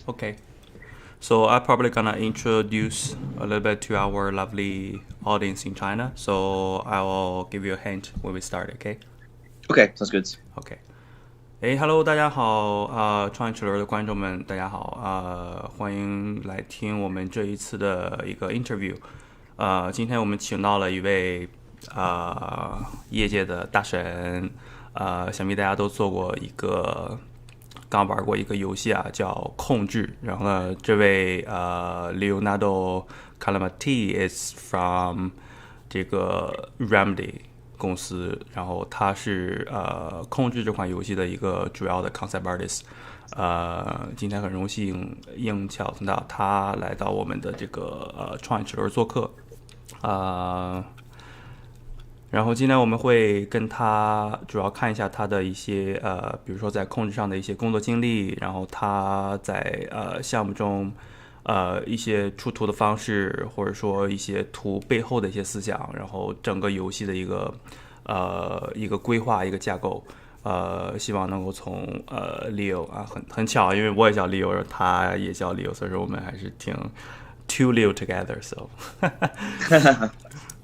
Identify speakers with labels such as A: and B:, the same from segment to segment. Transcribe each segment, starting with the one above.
A: Okay. So I'm probably gonna introduce a little bit to our lovely audience in China. So I will give you a hint when we start. Okay.
B: Okay, sounds good.
A: OK。Hello，大家好，创业齿轮的观众们，大家好，欢迎来听我们这一次的一个 interview。今天我们请到了一位业界的大神，想必大家都做过一个。刚玩过一个游戏啊，叫控制。然后呢，这位Leonardo Calamati is from 这个 Remedy 公司，然后他是控制这款游戏的一个主要的 concept artist。今天很荣幸应巧听到他来到我们的这个创业齿轮做客。然后今天我们会跟他主要看一下他的一些比如说在控制上的一些工作经历，然后他在项目中一些出图的方式，或者说一些图背后的一些思想，然后整个游戏的一个规划一个架构。希望能够从Leo 啊，很巧，因为我也叫 Leo， 他也叫 Leo， 所以说我们还是挺 two Leo together. So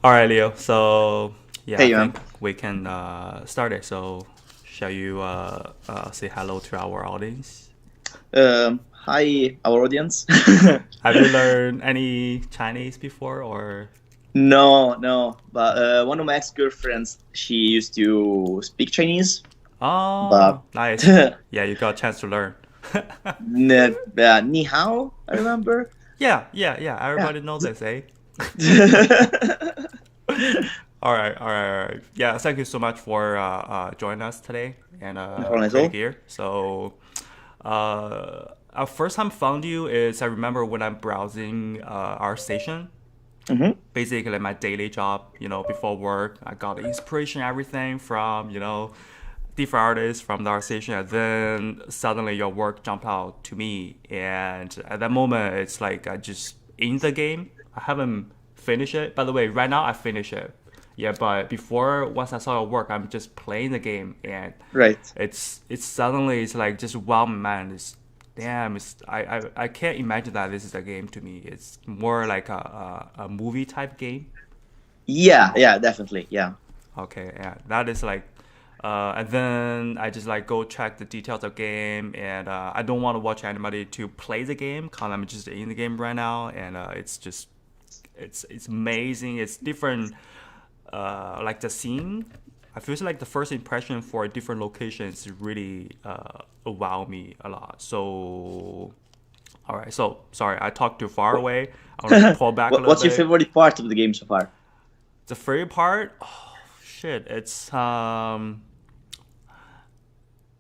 A: all right, Leo. So yeah,
B: Hey,
A: I think we can start it. So, shall you say hello to our audience?
B: Hi, our audience.
A: Have you learned any Chinese before, or?
B: No, but one of my ex-girlfriends, she used to speak Chinese.
A: Oh,
B: But
A: nice. Yeah, you got a chance to learn.
B: Ni hao, I remember.
A: Yeah. Everybody knows this, eh? All right. Yeah, thank you so much for joining us today and
B: problem at
A: being
B: all.
A: here. So, our first time found you is I remember when I'm browsing our station. Basically, my daily job, before work, I got inspiration, everything from, different artists from our station. And then suddenly your work jumped out to me. And at that moment, it's like I just in the game. I haven't finished it. By the way, right now I finished it. Yeah, but before, once I saw your work, I'm just playing the game, and
B: Right.
A: it's suddenly it's like just wow, man, I can't imagine that this is a game to me. It's more like a movie type game.
B: Yeah, definitely. Yeah.
A: Okay, yeah, that is like, and then I just like go check the details of game, and I don't want to watch anybody to play the game because I'm just in the game right now, and it's amazing. It's different. Like the scene, I feel like the first impression for different locations really wow me a lot. So, all right. So sorry, I talked too far away. I want to pull back a little
B: What's
A: bit.
B: your favorite part of the game so far?
A: The favorite part, oh, shit. It's I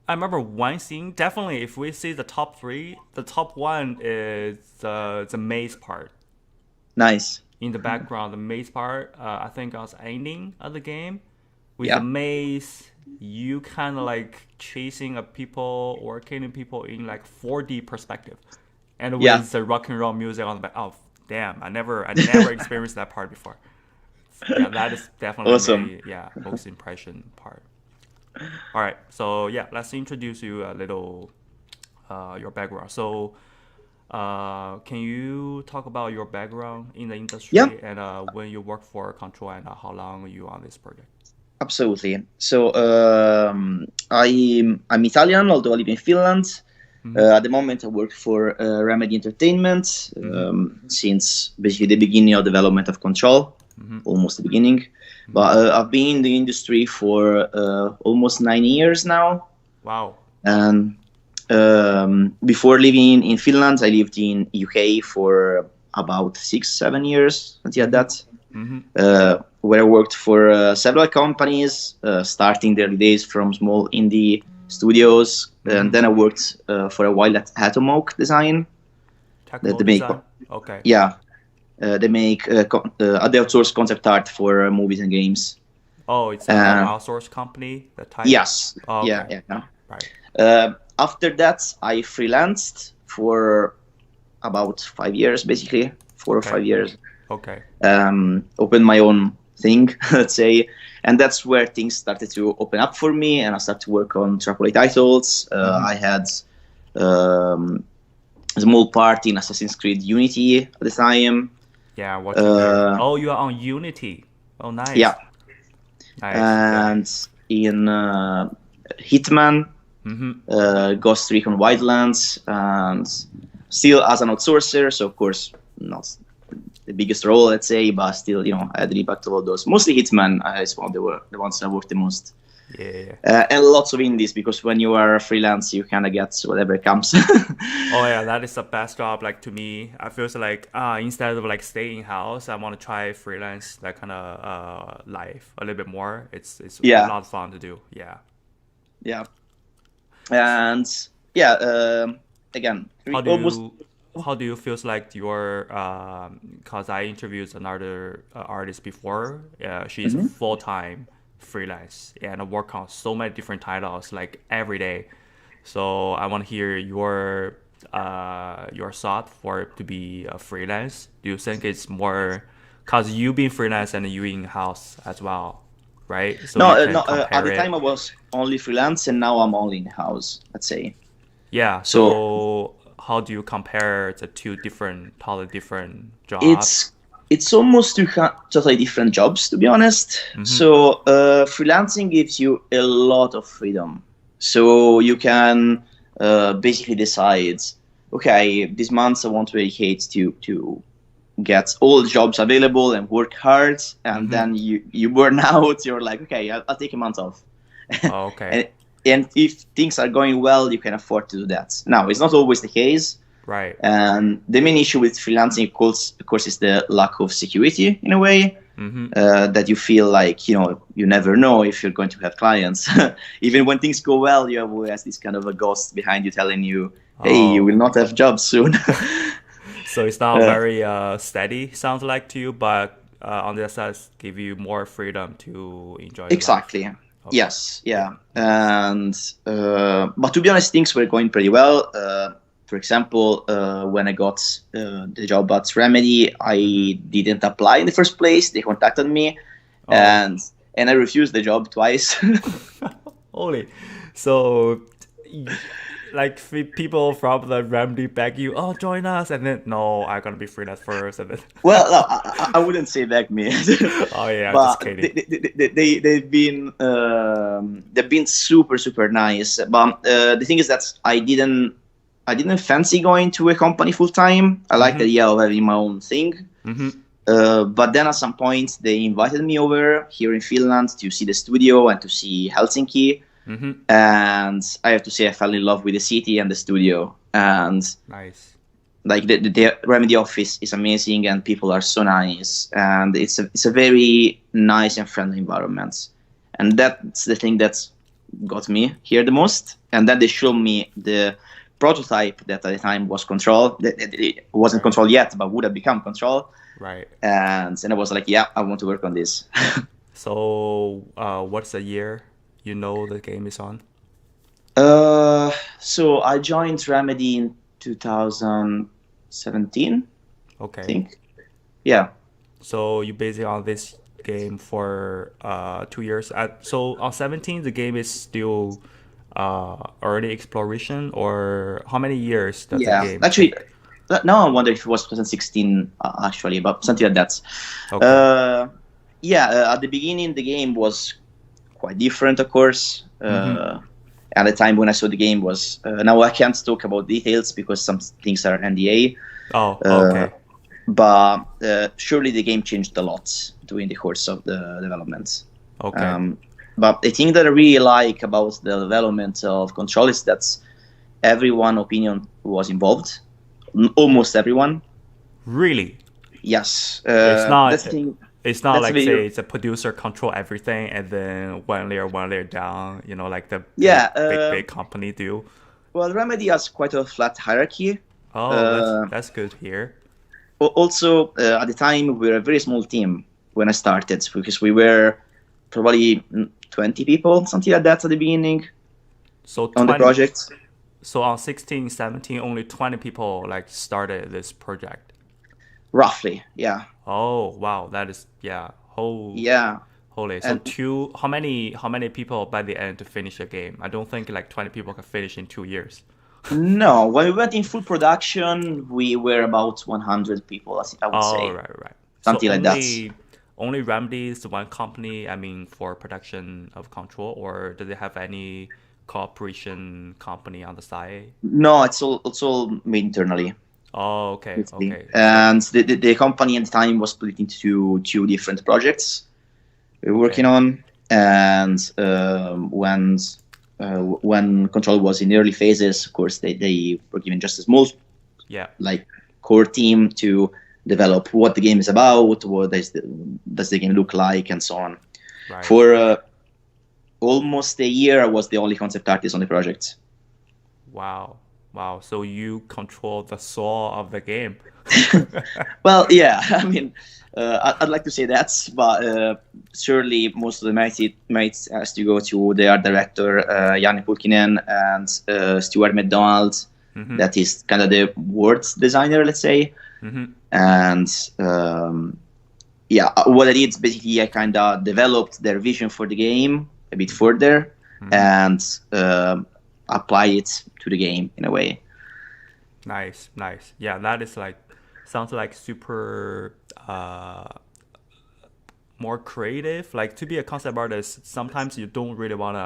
A: remember one scene. Definitely, if we see the top three, the top one is the maze part.
B: Nice.
A: In the background, the maze part, I think I was ending of the game. With
B: Yeah.
A: the maze, you kind of like chasing a people or killing people in like 4D perspective. And with
B: Yeah.
A: the rock and roll music on the back. Oh, damn. I never experienced that part before. Yeah, that is definitely
B: Awesome.
A: most impression part. All right. So, yeah, let's introduce you a little your background. So, can you talk about your background in the industry
B: Yeah.
A: and when you work for Control and how long are you on this project?
B: Absolutely. So I'm Italian, although I live in Finland. At the moment, I work for Remedy Entertainment since basically the beginning of development of Control, almost the beginning. But I've been in the industry for almost 9 years now.
A: Wow.
B: And before living in Finland, I lived in UK for about 6-7 years until that. Where I worked for several companies, starting the early days from small indie studios, and then I worked for a while at Atomoke Design.
A: Technical
B: They make,
A: design? Okay.
B: yeah, they make they outsource concept art for movies and games.
A: Oh, it's an outsourced company? The type?
B: Yes,
A: Oh, okay.
B: yeah.
A: Right.
B: After that, I freelanced for about 5 years, basically 4 or 5 years.
A: Okay.
B: Opened my own thing, let's say, and that's where things started to open up for me, and I started to work on AAA titles. I had small part in Assassin's Creed Unity at the time.
A: Yeah, watching there. Oh, you are on Unity. Oh, nice.
B: Yeah.
A: Nice.
B: And in Hitman, Ghost Recon Wildlands, and still as an outsourcer. So of course not the biggest role, let's say, but still, I had the impact of all those. Mostly Hitman is one of the ones I worked the most.
A: Yeah.
B: And lots of indies, because when you are freelance, you kind of get whatever comes.
A: Oh yeah, that is the best job. Like to me, I feel like instead of like staying in house, I want to try freelance, that kind of life a little bit more. It's a lot of fun to do. Yeah.
B: Yeah. And again,
A: how do you feel like your because I interviewed another artist before. She's full-time freelance and work on so many different titles like every day. So I want to hear your thought for it to be a freelance. Do you think it's more because you being freelance and you in house as well, right? So
B: no. At the time I was only freelance, and now I'm only in house, let's say.
A: Yeah. So how do you compare the two totally different jobs?
B: It's almost two totally different jobs, to be honest. So freelancing gives you a lot of freedom. So you can basically decide, okay, this month I want to dedicate to get all the jobs available and work hard. And then you burn out. You're like, okay, I'll take a month off.
A: Oh, okay.
B: And if things are going well, you can afford to do that. Now, it's not always the case.
A: Right.
B: And the main issue with freelancing, of course, is the lack of security in a way. That you feel like, you never know if you're going to have clients. Even when things go well, you have always this kind of a ghost behind you telling you, hey, you will not have jobs soon.
A: So it's not very steady, sounds like to you, but on the other side, give you more freedom to enjoy
B: exactly.
A: life.
B: Okay. Yes, yeah. And but to be honest, things were going pretty well. For example, when I got the job at Remedy, I didn't apply in the first place. They contacted me, and I refused the job twice.
A: Holy. So, like people from the Remedy beg you, join us, and then no, I'm gonna be freelance first, and then.
B: Well, no, I wouldn't say beg me.
A: Oh yeah,
B: but
A: just kidding.
B: They've been super, super nice. But the thing is that I didn't fancy going to a company full time. I like the idea of having my own thing. But then at some point they invited me over here in Finland to see the studio and to see Helsinki. And I have to say I fell in love with the city and the studio. And
A: nice.
B: Like the Remedy office is amazing, and people are so nice, and it's a very nice and friendly environment. And that's the thing that got me here the most. And then they showed me the prototype that at the time was Control. It wasn't Control yet, but would have become Control.
A: Right.
B: And I was like, yeah, I want to work on this.
A: So what's the year the game is on?
B: So I joined Remedy in 2017.
A: Okay.
B: I think. Yeah.
A: So you basically on this game for 2 years. So on 17, the game is still early exploration, or how many years does the game
B: actually
A: take?
B: Now I wonder if it was 2016 actually, but something like that.
A: Okay.
B: At the beginning the game was quite different, of course. At the time when I saw the game was now I can't talk about details because some things are NDA.
A: Oh, okay.
B: But surely the game changed a lot during the course of the development.
A: Okay.
B: But the thing that I really like about the development of Control is that everyone's opinion was involved. Almost everyone.
A: Really?
B: Yes.
A: It's not like say it's a producer control everything and then one layer down, like the big company do.
B: Well, Remedy has quite a flat hierarchy.
A: Oh, that's good here.
B: Also, at the time, we were a very small team when I started, because we were probably 20 people, something like that at the beginning.
A: So
B: on the project.
A: So on 16, 17, only 20 people started this project.
B: Roughly, yeah.
A: Oh wow, that is holy. So how many people by the end to finish the game? I don't think 20 people can finish in 2 years.
B: No, when we went in full production, we were about 100 people, I would say.
A: Right.
B: Something
A: so
B: like that.
A: Only Remedy is the one company, I mean, for production of Control, or do they have any cooperation company on the side?
B: No, it's all made internally.
A: Oh, okay.
B: And the company at the time was split into two different projects we were working on. And when Control was in the early phases, of course, they were given just a small core team to develop what the game is about, what does the game look like, and so on.
A: Right.
B: For almost a year, I was the only concept artist on the project.
A: Wow. So you control the soul of the game.
B: Well, yeah. I mean, I'd like to say that, but surely most of the mates has to go to the art director, Janne Pulkkinen, and Stuart McDonald. Mm-hmm. That is kind of the words designer, let's say. Mm-hmm. And what I did is basically I kind of developed their vision for the game a bit further, mm-hmm. and apply it to the game in a way.
A: Nice. Yeah, that is sounds like super more creative. Like, to be a concept artist, sometimes you don't really want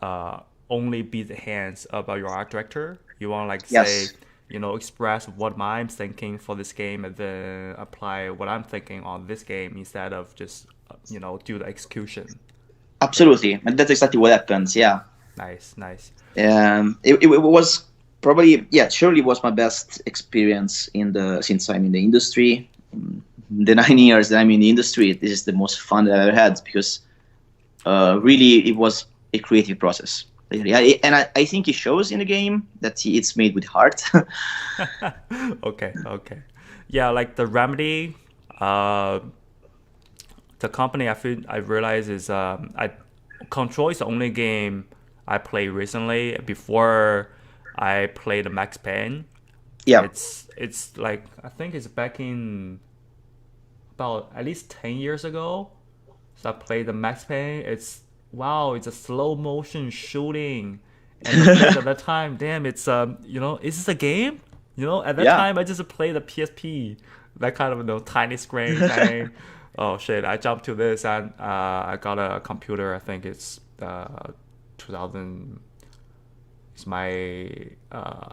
A: to only be the hands about your art director. You want to say, express what I'm thinking for this game and then apply what I'm thinking on this game instead of just do the execution. Absolutely,
B: and that's exactly what happens. Yeah.
A: Nice.
B: It was probably, surely was my best experience since I'm in the industry. The 9 years that I'm in the industry, this is the most fun that I've ever had, because really it was a creative process. And I think it shows in the game that it's made with heart.
A: Okay. Yeah, like the Remedy, the company I realize is Control is the only game I played recently. Before I played the Max Payne.
B: Yeah.
A: It's like, I think it's back in about at least 10 years ago. So I played the Max Payne. It's a slow motion shooting. And at that time, damn, it's is this a game? At that time I just played the PSP. That kind of tiny screen thing. Oh shit, I jumped to this and I got a computer. I think it's 2000. It's my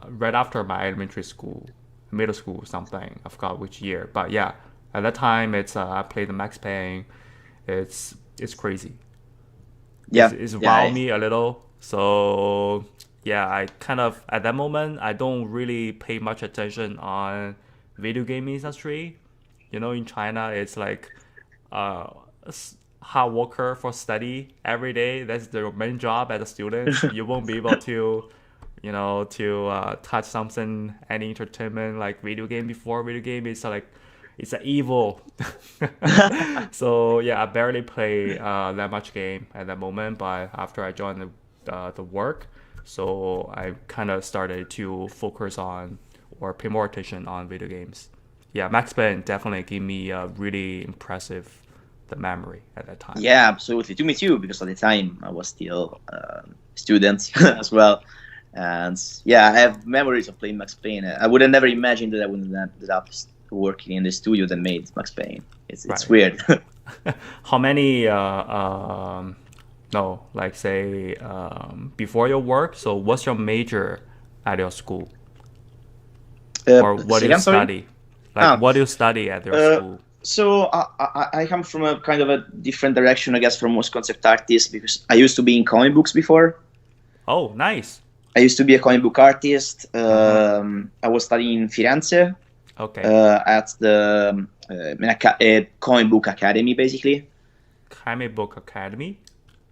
A: right after my elementary school, middle school, something. I forgot which year, but yeah, at that time it's I played the Max Payne. It's crazy.
B: Yeah,
A: it's wow me a little. So yeah, I kind of at that moment I don't really pay much attention on video game industry. In China it's like hard worker for study every day. That's their main job as a student. You won't be able to touch something, any entertainment like video game before. Video game is it's an evil. So yeah, I barely play that much game at that moment, but after I joined the work, so I kind of started to focus on or pay more attention on video games. Yeah, Max Payne definitely gave me a really impressive the memory at that time.
B: Yeah, absolutely. To me too, because at the time I was still a student as well. And yeah, I have memories of playing Max Payne. I would have never imagined that I would end up working in the studio that made Max Payne. It's weird.
A: How many, before your work, so what's your major at your school? Or what do you study? What do you study at your school?
B: So I come from a kind of a different direction, I guess, from most concept artists, because I used to be in comic books before.
A: Oh, nice.
B: I used to be a comic book artist. I was studying in Firenze.
A: Okay.
B: At the a comic book academy, basically.
A: Comic book academy?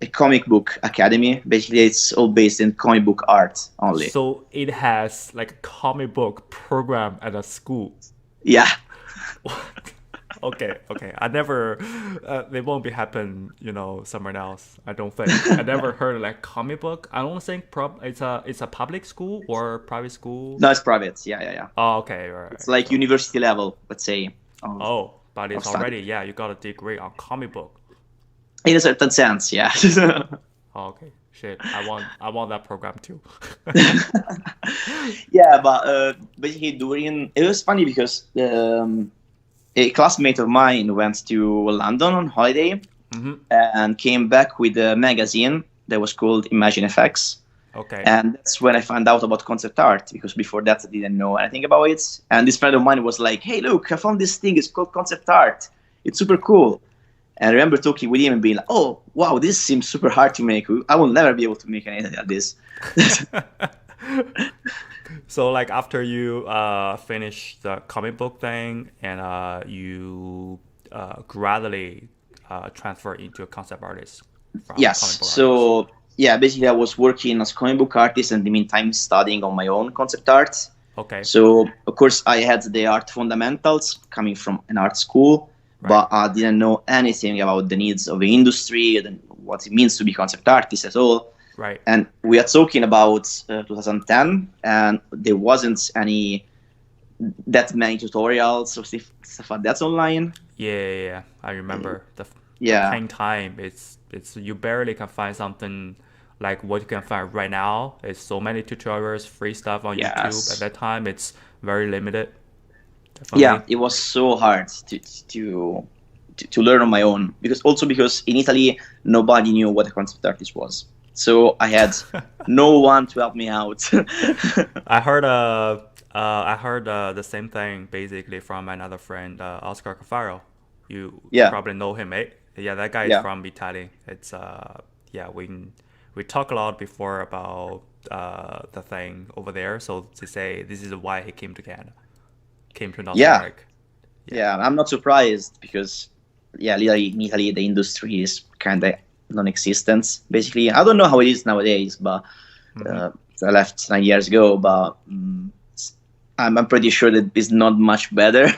B: A comic book academy. Basically, it's all based in comic book art only.
A: So it has like a comic book program at a school.
B: Yeah.
A: Okay. I never. They won't be happen. Somewhere else. I don't think. I never heard like comic book. I don't think it's a public school or private school.
B: No, it's private. Yeah.
A: Oh, okay. Right.
B: It's like university level, let's say.
A: But it's already you got a degree on comic book.
B: In a certain sense, yeah.
A: Okay. Shit, I want that program too.
B: Yeah, but basically it was funny because a classmate of mine went to London on holiday and came back with a magazine that was called Imagine FX.
A: Okay.
B: And that's when I found out about concept art, because before that I didn't know anything about it. And this friend of mine was like, "Hey, look, I found this thing. It's called concept art. It's super cool." And I remember talking with him and being like, "Oh, wow, this seems super hard to make. I will never be able to make anything like this."
A: So like after you finish the comic book thing and you gradually transfer into a concept artist from
B: Yes.
A: comic book
B: So
A: artist.
B: yeah, basically I was working as comic book artist and in the meantime studying on my own concept art.
A: Okay.
B: So of course I had the art fundamentals coming from an art school, but I didn't know anything about the needs of the industry and what it means to be concept artist at all.
A: Right.
B: And we are talking about 2010, and there wasn't that many tutorials or stuff like that online.
A: Yeah. I remember the
B: Yeah.
A: playing time. It's you barely can find something like what you can find right now. It's so many tutorials, free stuff on
B: Yes.
A: YouTube. At that time, it's very limited. Definitely.
B: Yeah, it was so hard to learn on my own, because in Italy nobody knew what a concept artist was. So I had no one to help me out.
A: I heard the same thing basically from another friend, Oscar Cafaro. You probably know him, eh? Yeah, that guy is from Italy. It's we talked a lot before about the thing over there. So to say this is why he came to Canada, came to North America.
B: Yeah, I'm not surprised because literally in Italy the industry is kind of non-existent. Basically, I don't know how it is nowadays, but I left 9 years ago. But I'm pretty sure that it's not much better.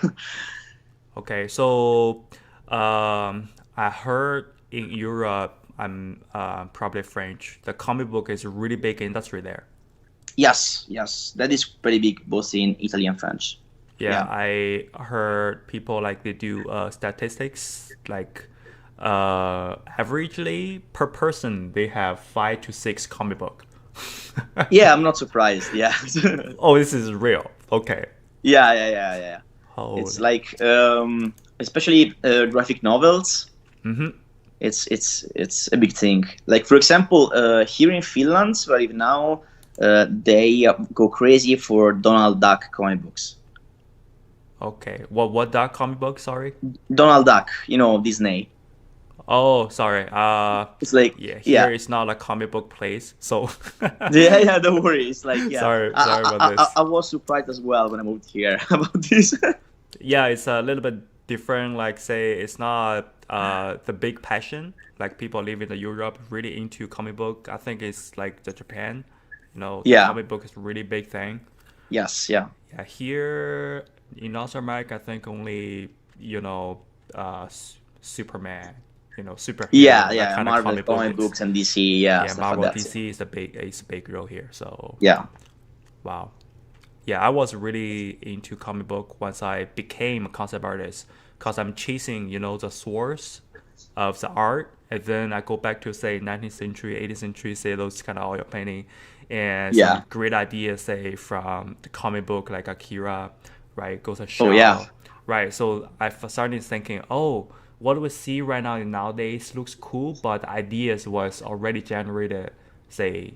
A: Okay, so I heard in Europe, I'm probably French, the comic book is a really big industry there.
B: Yes, that is pretty big both in Italy and French.
A: Yeah, I heard people like they do statistics like averagely per person they have 5 to 6 comic book.
B: Yeah, I'm not surprised. Yeah.
A: Oh, this is real. Okay.
B: Yeah.
A: Holy.
B: It's like especially graphic novels. It's a big thing. Like for example, here in Finland, where I live now, they go crazy for Donald Duck comic books.
A: Okay. What Duck comic book? Sorry.
B: Donald Duck, Disney.
A: Oh, sorry.
B: It's like
A: here it's not a comic book place, so.
B: yeah. Don't worry. It's like
A: Sorry about this.
B: I was surprised as well when I moved here about this.
A: Yeah, it's a little bit different. Like say, it's not the big passion. Like people living in Europe really into comic book. I think it's like the Japan. The comic book is a really big thing.
B: Yes. Yeah.
A: Yeah, here in North America, I think only Superman. Superhero.
B: Yeah.
A: Kind
B: Marvel
A: of
B: comic books and DC. Yeah.
A: Marvel,
B: like
A: DC is a big role here. So
B: yeah.
A: Wow. Yeah, I was really into comic book once I became a concept artist because I'm chasing, the source of the art, and then I go back to say 19th century, 18th century, say those kind of oil painting, and some great ideas, say from the comic book like Akira, right? Ghost of Shell.
B: Oh yeah.
A: Right. So I started thinking, what we see right now nowadays looks cool, but the ideas was already generated, say,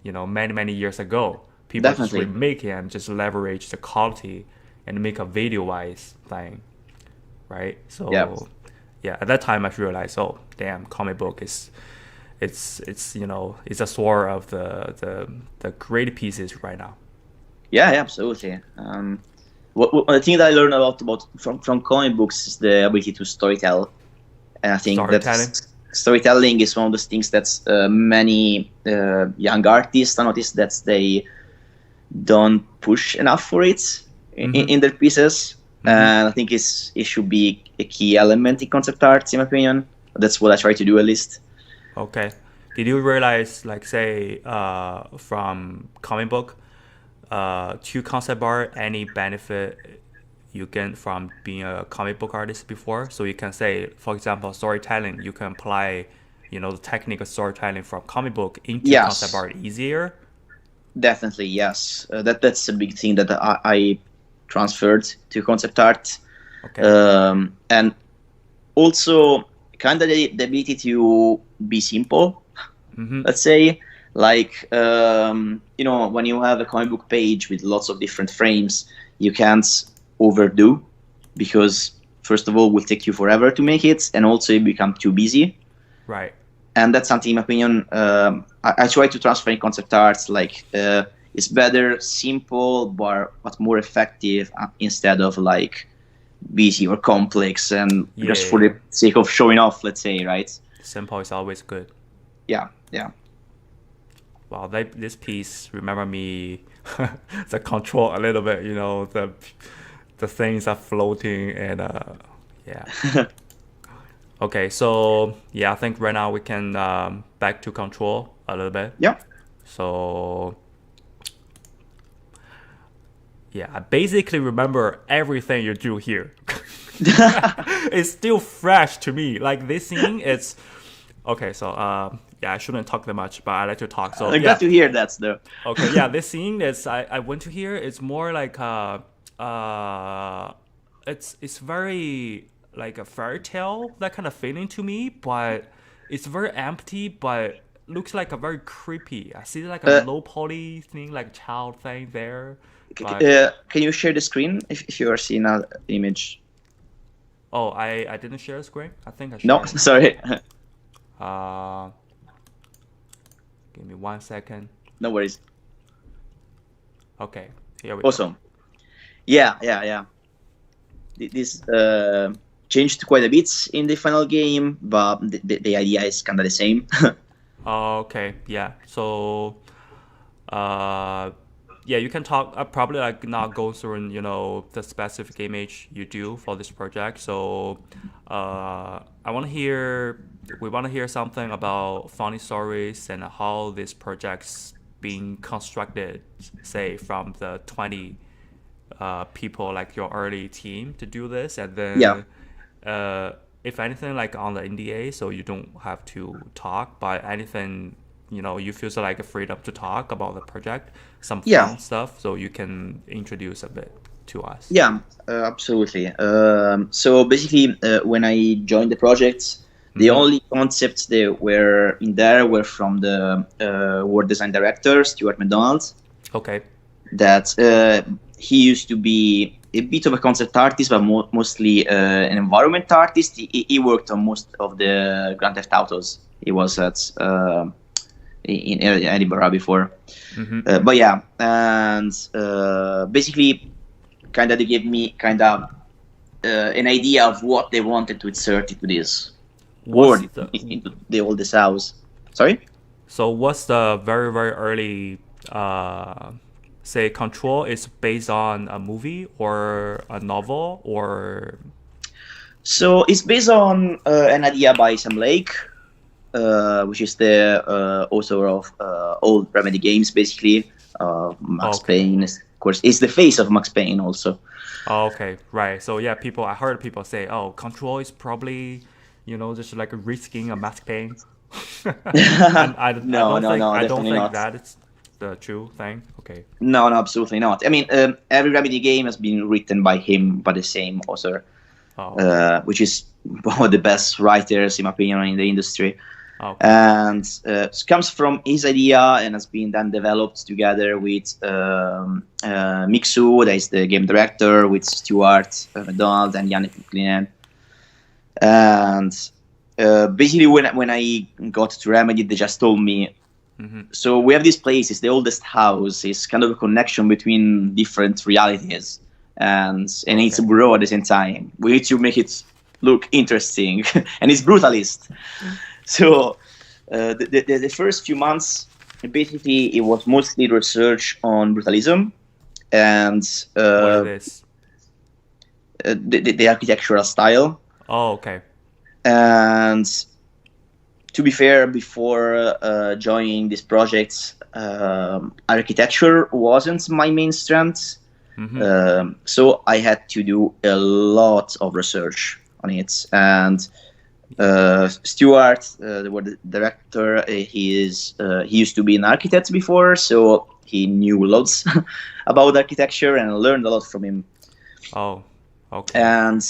A: many years ago. People just remake it and just leverage the quality and make a video-wise thing, right? So at that time I realized, damn, comic book it's a sword of the great pieces right now.
B: Yeah, absolutely. The thing that I learned about from comic books is the ability to storytell, and I think that storytelling is one of those things that many young artists I noticed that they don't push enough for it in their pieces. And I think it should be a key element in concept art, in my opinion. That's what I try to do, at least.
A: Okay. Did you realize, like, say, from comic book to concept art, any benefit you get from being a comic book artist before? So you can say, for example, storytelling, you can apply the technical storytelling from comic book into
B: Yes.
A: concept art easier?
B: Definitely, yes. That's a big thing that I transferred to concept art.
A: Okay.
B: And also kind of the ability to be simple, let's say. Like, when you have a comic book page with lots of different frames, you can't overdo, because first of all, it will take you forever to make it, and also you become too busy.
A: Right.
B: And that's something, in my opinion, I try to transfer in concept arts. Like, it's better simple, but more effective, instead of like busy or complex, and just for the sake of showing off, let's say, right?
A: Simple is always good.
B: Yeah.
A: Wow, this piece remember me the control a little bit. The things are floating and yeah. Okay, so I think right now we can back to control a little bit.
B: Yeah.
A: So I basically remember everything you do here. It's still fresh to me. Like this scene, it's okay. So I shouldn't talk that much, but I like to talk. So
B: I'm glad to hear that, though.
A: Okay, yeah, this scene is I went to here. It's more like it's very like a fairy tale, that kind of feeling to me, but it's very empty, but looks like a very creepy. I see like a low poly thing, like child thing there.
B: Can you share the screen if you are seeing an image?
A: Oh, I didn't share the screen. I think I shared.
B: No, sorry.
A: Give me 1 second.
B: No worries.
A: Okay, here we
B: go. Yeah. This changed quite a bit in the final game, but the idea is kind of the same.
A: Okay, yeah. So, you can talk. Probably like not go through, the specific image you do for this project. So, we want to hear something about funny stories and how this project's being constructed, say from the 20 people, like your early team, to do this, and then if anything, like on the NDA, so you don't have to talk, but anything you feel so like a freedom to talk about the project, some fun stuff, so you can introduce a bit to us.
B: Yeah, absolutely. So basically, when I joined the project, the only concepts that were in there were from the world design director, Stuart McDonald.
A: Okay.
B: That he used to be a bit of a concept artist, but mostly an environment artist. He worked on most of the Grand Theft Autos. He was at in Edinburgh before. But yeah, and basically, kind of they gave me an idea of what they wanted to insert into this world, into the oldest house. Sorry?
A: So what's the very, very early, say, Control is based on a movie or a novel, or?
B: So it's based on an idea by Sam Lake, which is the author of old Remedy games, basically. Max Payne, of course, is the face of Max Payne also.
A: Oh, okay, right. So yeah, I heard people say, Control is probably, just like risking a Max Payne. I don't think that it's the true thing. Okay.
B: No, absolutely not. I mean, every Remedy game has been written by him, by the same author, which is one of the best writers, in my opinion, in the industry.
A: Okay.
B: And it comes from his idea and has been then developed together with Mixu, that is the game director, with Stuart McDonald and Yannick McLennan. And basically, when I got to Remedy, they just told me, so we have these places, the oldest house is kind of a connection between different realities, and it's raw at the same time. We need to make it look interesting, and it's brutalist. So the first few months, basically, it was mostly research on brutalism and
A: what is
B: the architectural style.
A: Oh, okay.
B: And to be fair, before joining this project, architecture wasn't my main strength. So I had to do a lot of research on it. And Stuart, the director, he used to be an architect before, so he knew lots about architecture and learned a lot from him.
A: Oh, okay.
B: And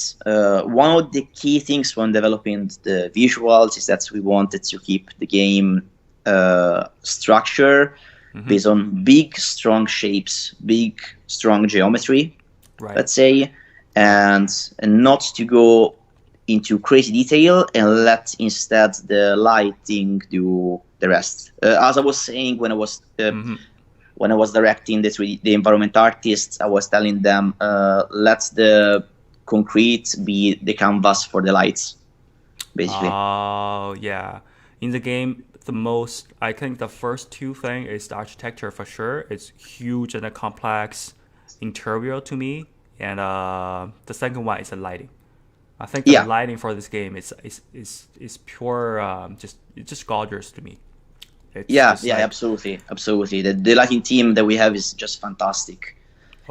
B: one of the key things when developing the visuals is that we wanted to keep the game structure based on big, strong shapes, big, strong geometry, let's say, and not to go into crazy detail and let instead the lighting do the rest. As I was saying when I was directing the environment artists, I was telling them let the concrete be the canvas for the lights, basically.
A: Oh yeah, in the game, I think the first two thing is the architecture for sure. It's huge and a complex interior to me, and the second one is the lighting. I think the lighting for this game is pure, just gorgeous to me.
B: Absolutely. The lighting team that we have is just fantastic,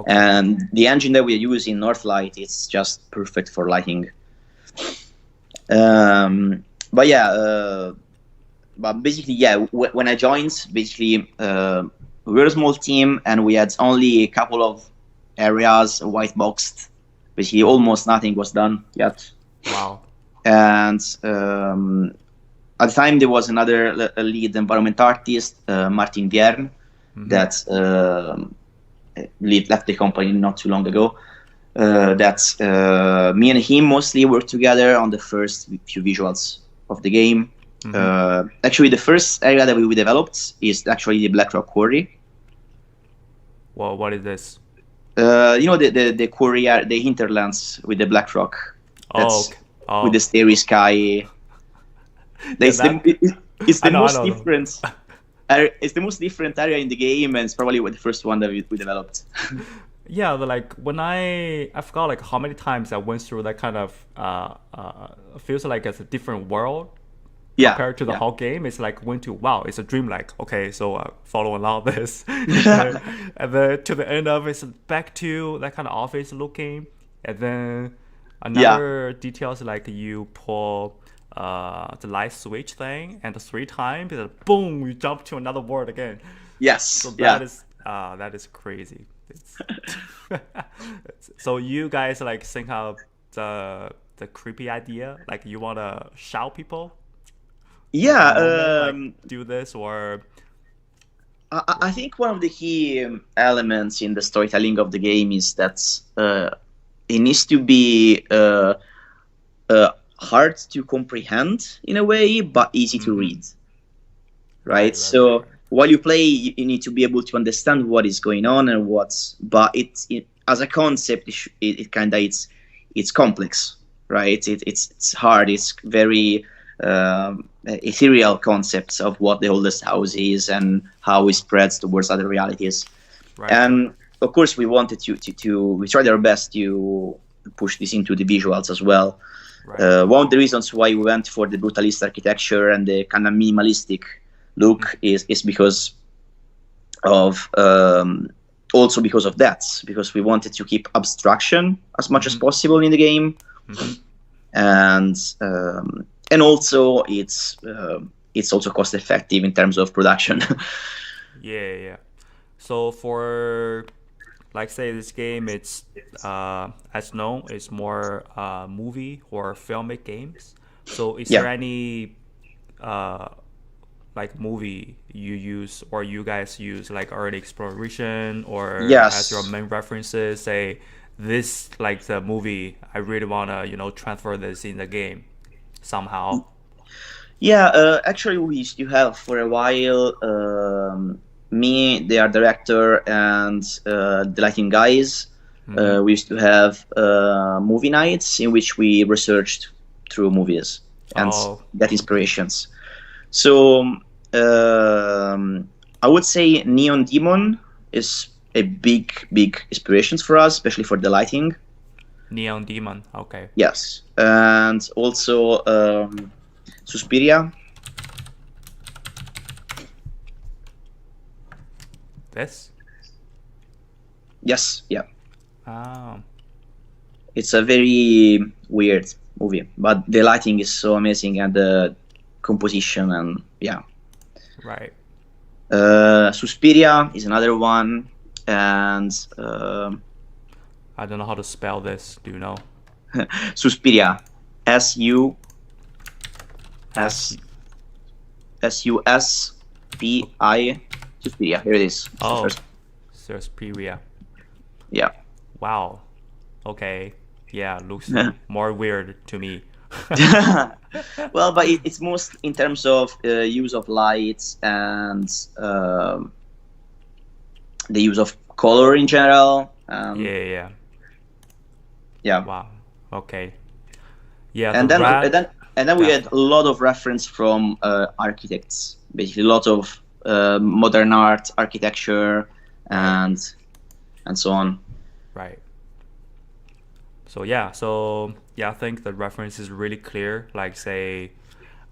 B: and the engine that we use in Northlight is just perfect for lighting. But basically, when I joined, we were a small team and we had only a couple of areas white boxed. Basically, almost nothing was done yet.
A: Wow.
B: And at the time, there was another lead environment artist, Martin Vierne, that left the company not too long ago. Me and him mostly worked together on the first few visuals of the game. Actually, the first area that we developed is actually the Blackrock Quarry.
A: Well, what is this?
B: The quarry, the hinterlands with the Blackrock. With the starry sky. It's the most different. It's the most different area in the game, and it's probably the first one that we developed.
A: Yeah, like when I forgot like how many times I went through that kind of feels like it's a different world. Compared to the whole game, it's like it's a dream. Like, okay, so follow along this, and then to the end of it's back to that kind of office looking, and then another details like you pull the light switch thing, and 3 times, and boom, you jump to another world again.
B: Yes.
A: So that is crazy. So you guys like think of the creepy idea, like you want to shout people. Do this, or
B: I think one of the key elements in the storytelling of the game is that it needs to be hard to comprehend in a way, but easy to read. Right? So while you play, you need to be able to understand what is going on and but as a concept, it's complex, right? It's hard. It's very ethereal concepts of what the oldest house is and how it spreads towards other realities. And of course, we wanted we tried our best to push this into the visuals as well. One of the reasons why we went for the brutalist architecture and the kind of minimalistic look is because of also because of that, because we wanted to keep abstraction as much as possible in the game. And also it's also cost effective in terms of production.
A: Yeah. So for like say this game, it's as known, it's more movie or filmic games. So is there any like movie you use or you guys use like early exploration or as your main references? Say this like the movie, I really wanna transfer this in the game somehow.
B: Actually we used to have for a while me, the art director, and the lighting guys. We used to have movie nights in which we researched through movies and get inspirations. So I would say Neon Demon is a big inspiration for us, especially for the lighting.
A: Neon Demon, okay.
B: Yes, and also Suspiria.
A: This?
B: Yes, yeah.
A: Oh.
B: it's a very weird movie, but the lighting is so amazing and the composition and yeah.
A: Right.
B: Suspiria is another one, and
A: I don't know how to spell this. Do you know?
B: Suspiria, S-U-S-P-I, Suspiria. Here it is.
A: Oh, Suspiria.
B: Yeah.
A: Wow. Okay. Yeah, looks more weird to me.
B: Well, but it's most in terms of use of lights and the use of color in general.
A: Yeah. Wow. Okay. Yeah.
B: And then we had a lot of reference from architects, basically a lot of modern art, architecture, and so on.
A: Right. So I think the reference is really clear. Like say,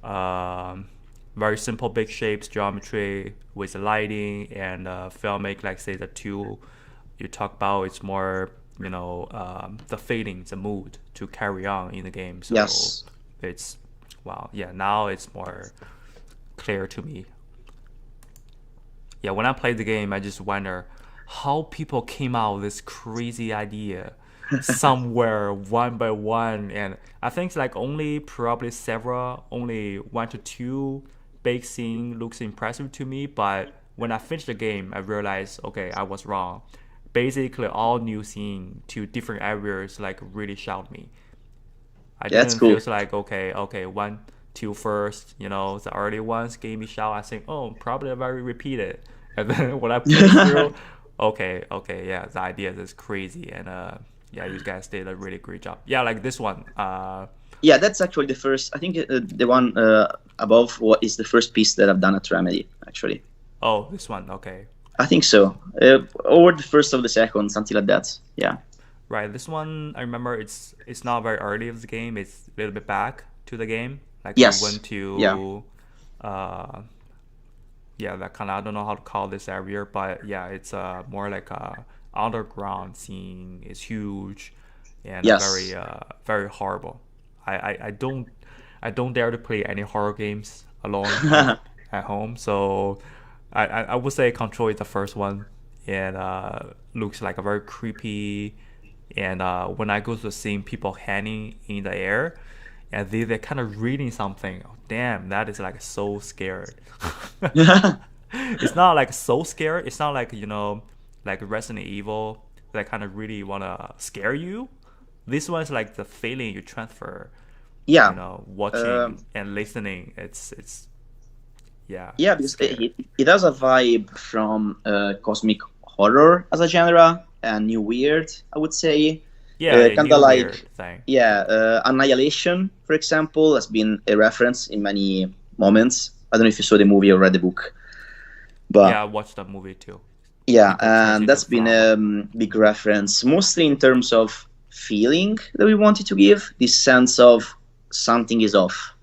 A: very simple big shapes, geometry with lighting and filmic. Like say the two you talk about, it's more the feelings, the mood to carry on in the game. So
B: yes.
A: It's wow. Yeah, now it's more clear to me. Yeah, when I played the game, I just wonder how people came out with this crazy idea somewhere one by one, and I think like only probably only 1 to 2 big scene looks impressive to me, but when I finished the game I realized okay, I was wrong. Basically all new scene to different areas like really shocked me. I didn't feel like okay 1, 2 first, the early ones gave me shout. I think probably very repeated, and then when I played through okay, yeah, the idea is crazy, and yeah, you guys did a really great job. Yeah, like this one.
B: Yeah, that's actually the first. I think the one above what is the first piece that I've done at Remedy, actually.
A: Oh, this one. Okay.
B: I think so. Or the first of the second, something like that. Yeah.
A: Right. This one, I remember it's not very early of the game. It's a little bit back to the game. Like
B: yes.
A: We went to that kind of, I don't know how to call this area, but yeah, it's more like a underground scene. Is huge and very very horrible. I don't dare to play any horror games alone at home, so I would say Control is the first one, and looks like a very creepy, and when I go to seeing people hanging in the air and they're kind of reading something, damn, that is like so scared. It's not like so scared, it's not like like Resident Evil that kind of really want to scare you. This one's like the feeling you transfer.
B: Yeah.
A: Watching and listening. It's yeah.
B: Yeah, because it has a vibe from cosmic horror as a genre and new weird, I would say.
A: Yeah,
B: kind of like
A: thing.
B: Yeah, Annihilation, for example, has been a reference in many moments. I don't know if you saw the movie or read the book, but
A: yeah, I watched that movie too.
B: Yeah, and that's been a big reference, mostly in terms of feeling that we wanted to give, this sense of something is off,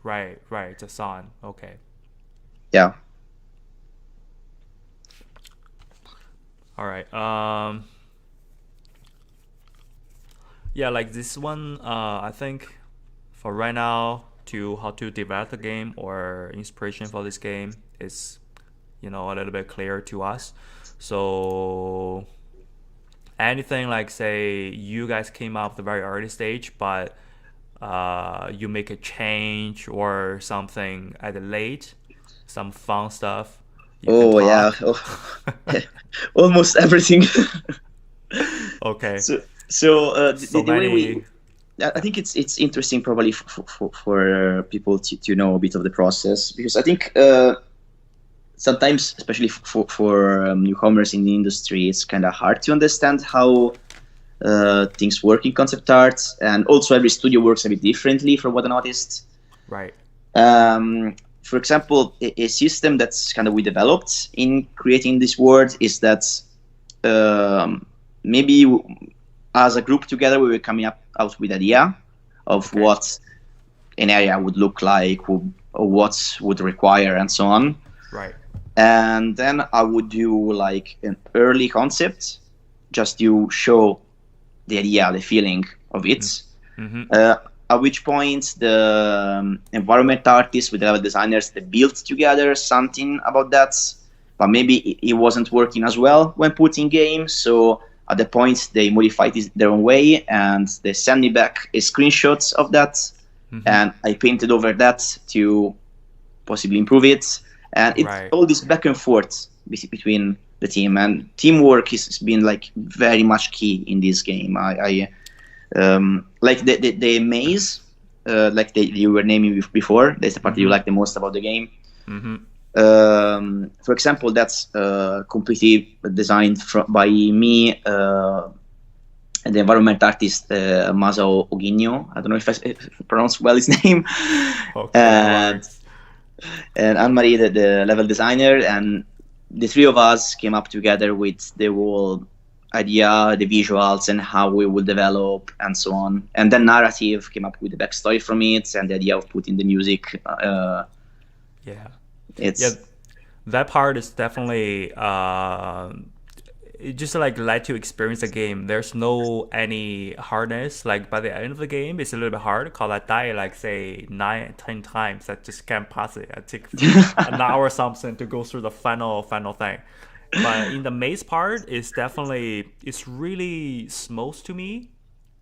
A: Right, the song, okay.
B: Yeah.
A: All right. Yeah, like this one, I think for right now, to how to develop the game or inspiration for this game is a little bit clear to us. So anything like say you guys came up at the very early stage, but you make a change or something at the late, some fun stuff.
B: Almost everything.
A: Okay.
B: So the way I think it's interesting probably for people to know a bit of the process, because I think sometimes, especially for newcomers in the industry, it's kind of hard to understand how things work in concept art, and also every studio works a bit differently from what I noticed.
A: Right.
B: For example, a system that's kind of we developed in creating this world is that maybe as a group together we were coming out with idea of what an area would look like, or what would require, and so on.
A: Right.
B: And then I would do like an early concept, just to show the idea, the feeling of it. At which point the environment artists with the level designers, they built together something about that, but maybe it wasn't working as well when put in game. So at the point they modified it their own way, and they sent me back a screenshot of that, and I painted over that to possibly improve it. And it's all this back and forth between the team, and teamwork has been like very much key in this game. I like the maze, like you were naming before. That's the part that you like the most about the game. For example, that's completely designed by me and the environment artist Masao Ogino. I don't know if I pronounce well his name. And Anne-Marie, the level designer, and the three of us came up together with the whole idea, the visuals, and how we will develop, and so on. And then narrative came up with the backstory from it, and the idea of putting the music.
A: That part is definitely it just like let you experience the game. There's no any hardness. Like by the end of the game, it's a little bit hard because I die like say 9-10 times. I just can't pass it. I take an hour or something to go through the final thing. But in the maze part, it's really smooth to me,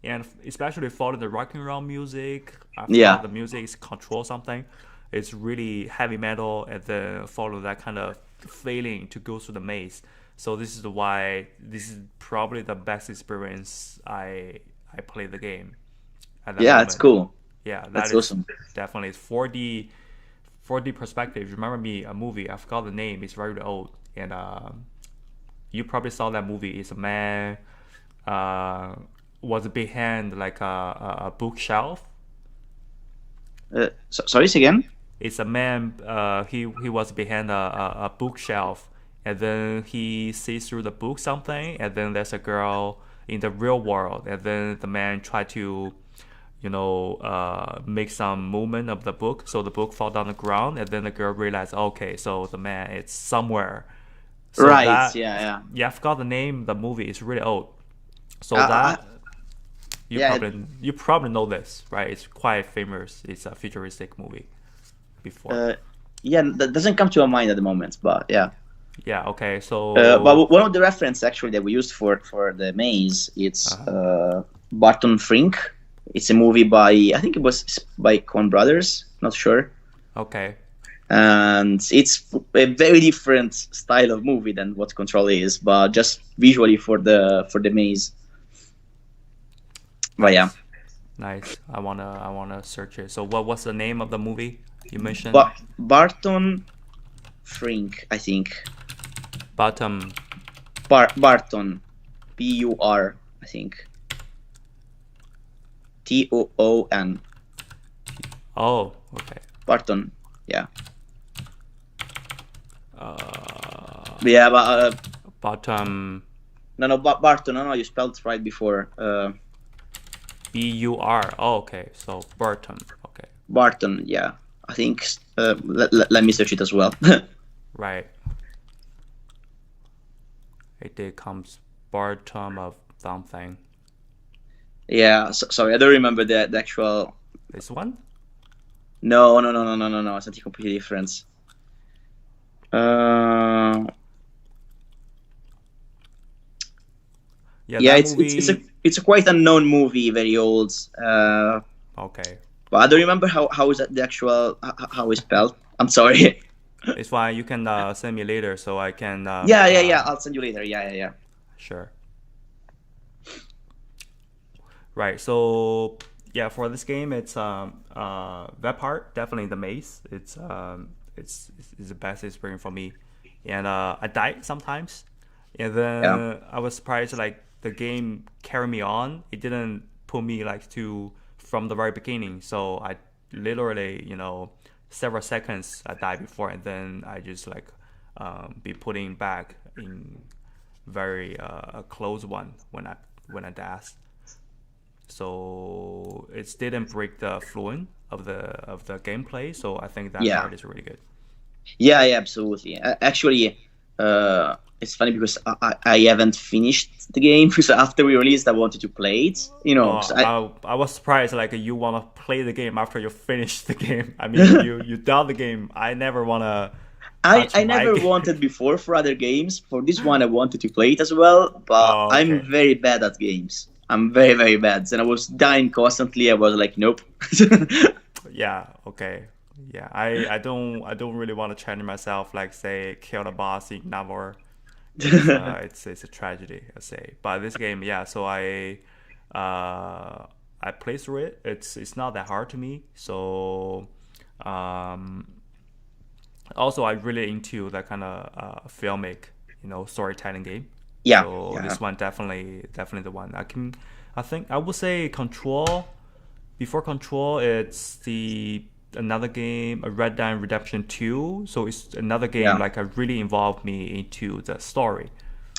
A: and especially following the rock and roll music. The music is Control something. It's really heavy metal, and then follow that kind of feeling to go through the maze. So this is why this is probably the best experience I played the game.
B: It's cool.
A: Yeah,
B: that's awesome.
A: Definitely, it's 4D perspective. Remember me a movie? I forgot the name. It's very old, and you probably saw that movie. It's a man was behind like a bookshelf.
B: Sorry, say again.
A: It's a man. He was behind a bookshelf, and then he sees through the book something, and then there's a girl in the real world, and then the man tried to, make some movement of the book, so the book fall down the ground, and then the girl realized, okay, so the man is somewhere. So
B: right.
A: Yeah. I forgot the name. The movie is really old. So you probably know this, right? It's quite famous. It's a futuristic movie. Before.
B: That doesn't come to my mind at the moment, but yeah.
A: Yeah. Okay. So.
B: But one of the references actually that we used for the maze, it's Barton Fink. It's a movie I think it was by Coen Brothers. Not sure.
A: Okay.
B: And it's a very different style of movie than what Control is, but just visually for the maze. But yeah.
A: Nice. I wanna search it. So what's the name of the movie you mentioned?
B: Barton Fink, I think.
A: Barton.
B: Barton, Pur, I think. Toon.
A: Oh, okay.
B: Barton, yeah.
A: Bottom.
B: No, Barton. No, you spelled it right before.
A: Bur. Oh, okay. So Barton. Okay.
B: Barton, yeah. I think. Let me search it as well.
A: Right. It comes Barton of something.
B: Yeah. Sorry, I don't remember the actual.
A: This one?
B: No. It's something completely different. It's a quite unknown movie, very old.
A: Okay.
B: But I don't remember how is that the actual how it's spelled. I'm sorry.
A: It's fine. You can send me later, so I can.
B: Yeah. I'll send you later. Yeah.
A: Sure. Right. So yeah, for this game, it's that part definitely the maze. It's the best experience for me, and I died sometimes, and then I was surprised like the game carried me on. It didn't put me like from the very beginning. So I literally several seconds I died before, and then I just like be putting back in very close one when I dashed. So it didn't break the fluent of the gameplay. So I think that part is really good.
B: Yeah, absolutely. Actually, it's funny because I haven't finished the game. So after we released, I wanted to play it.
A: I was surprised like you want to play the game after you finish the game. I mean, you done the game. I never want to.
B: I never wanted before for other games. For this one, I wanted to play it as well, but
A: okay.
B: I'm very bad at games. I'm very, very bad. And I was dying constantly. I was like, nope.
A: Yeah, okay. Yeah, I don't really want to challenge myself, like say kill the boss in an hour. It's a tragedy, I say. But this game, yeah. So I play through it. It's not that hard to me. So also I'm really into that kind of filmic, storytelling game.
B: Yeah.
A: So this one definitely the one. I think I would say Control. Before Control, it's another game, a Red Dead Redemption 2. So it's another game like really involved me into the story.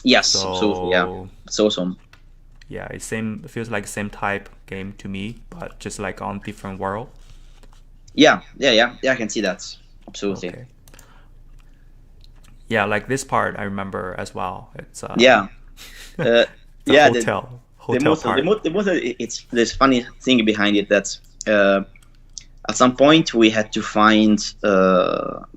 B: Yes. So yeah, it's awesome.
A: Yeah, it feels like same type game to me, but just like on different world.
B: Yeah. I can see that. Absolutely.
A: Okay. Yeah, like this part I remember as well. It's
B: the
A: hotel part.
B: It's this funny thing behind it that at some point we had to find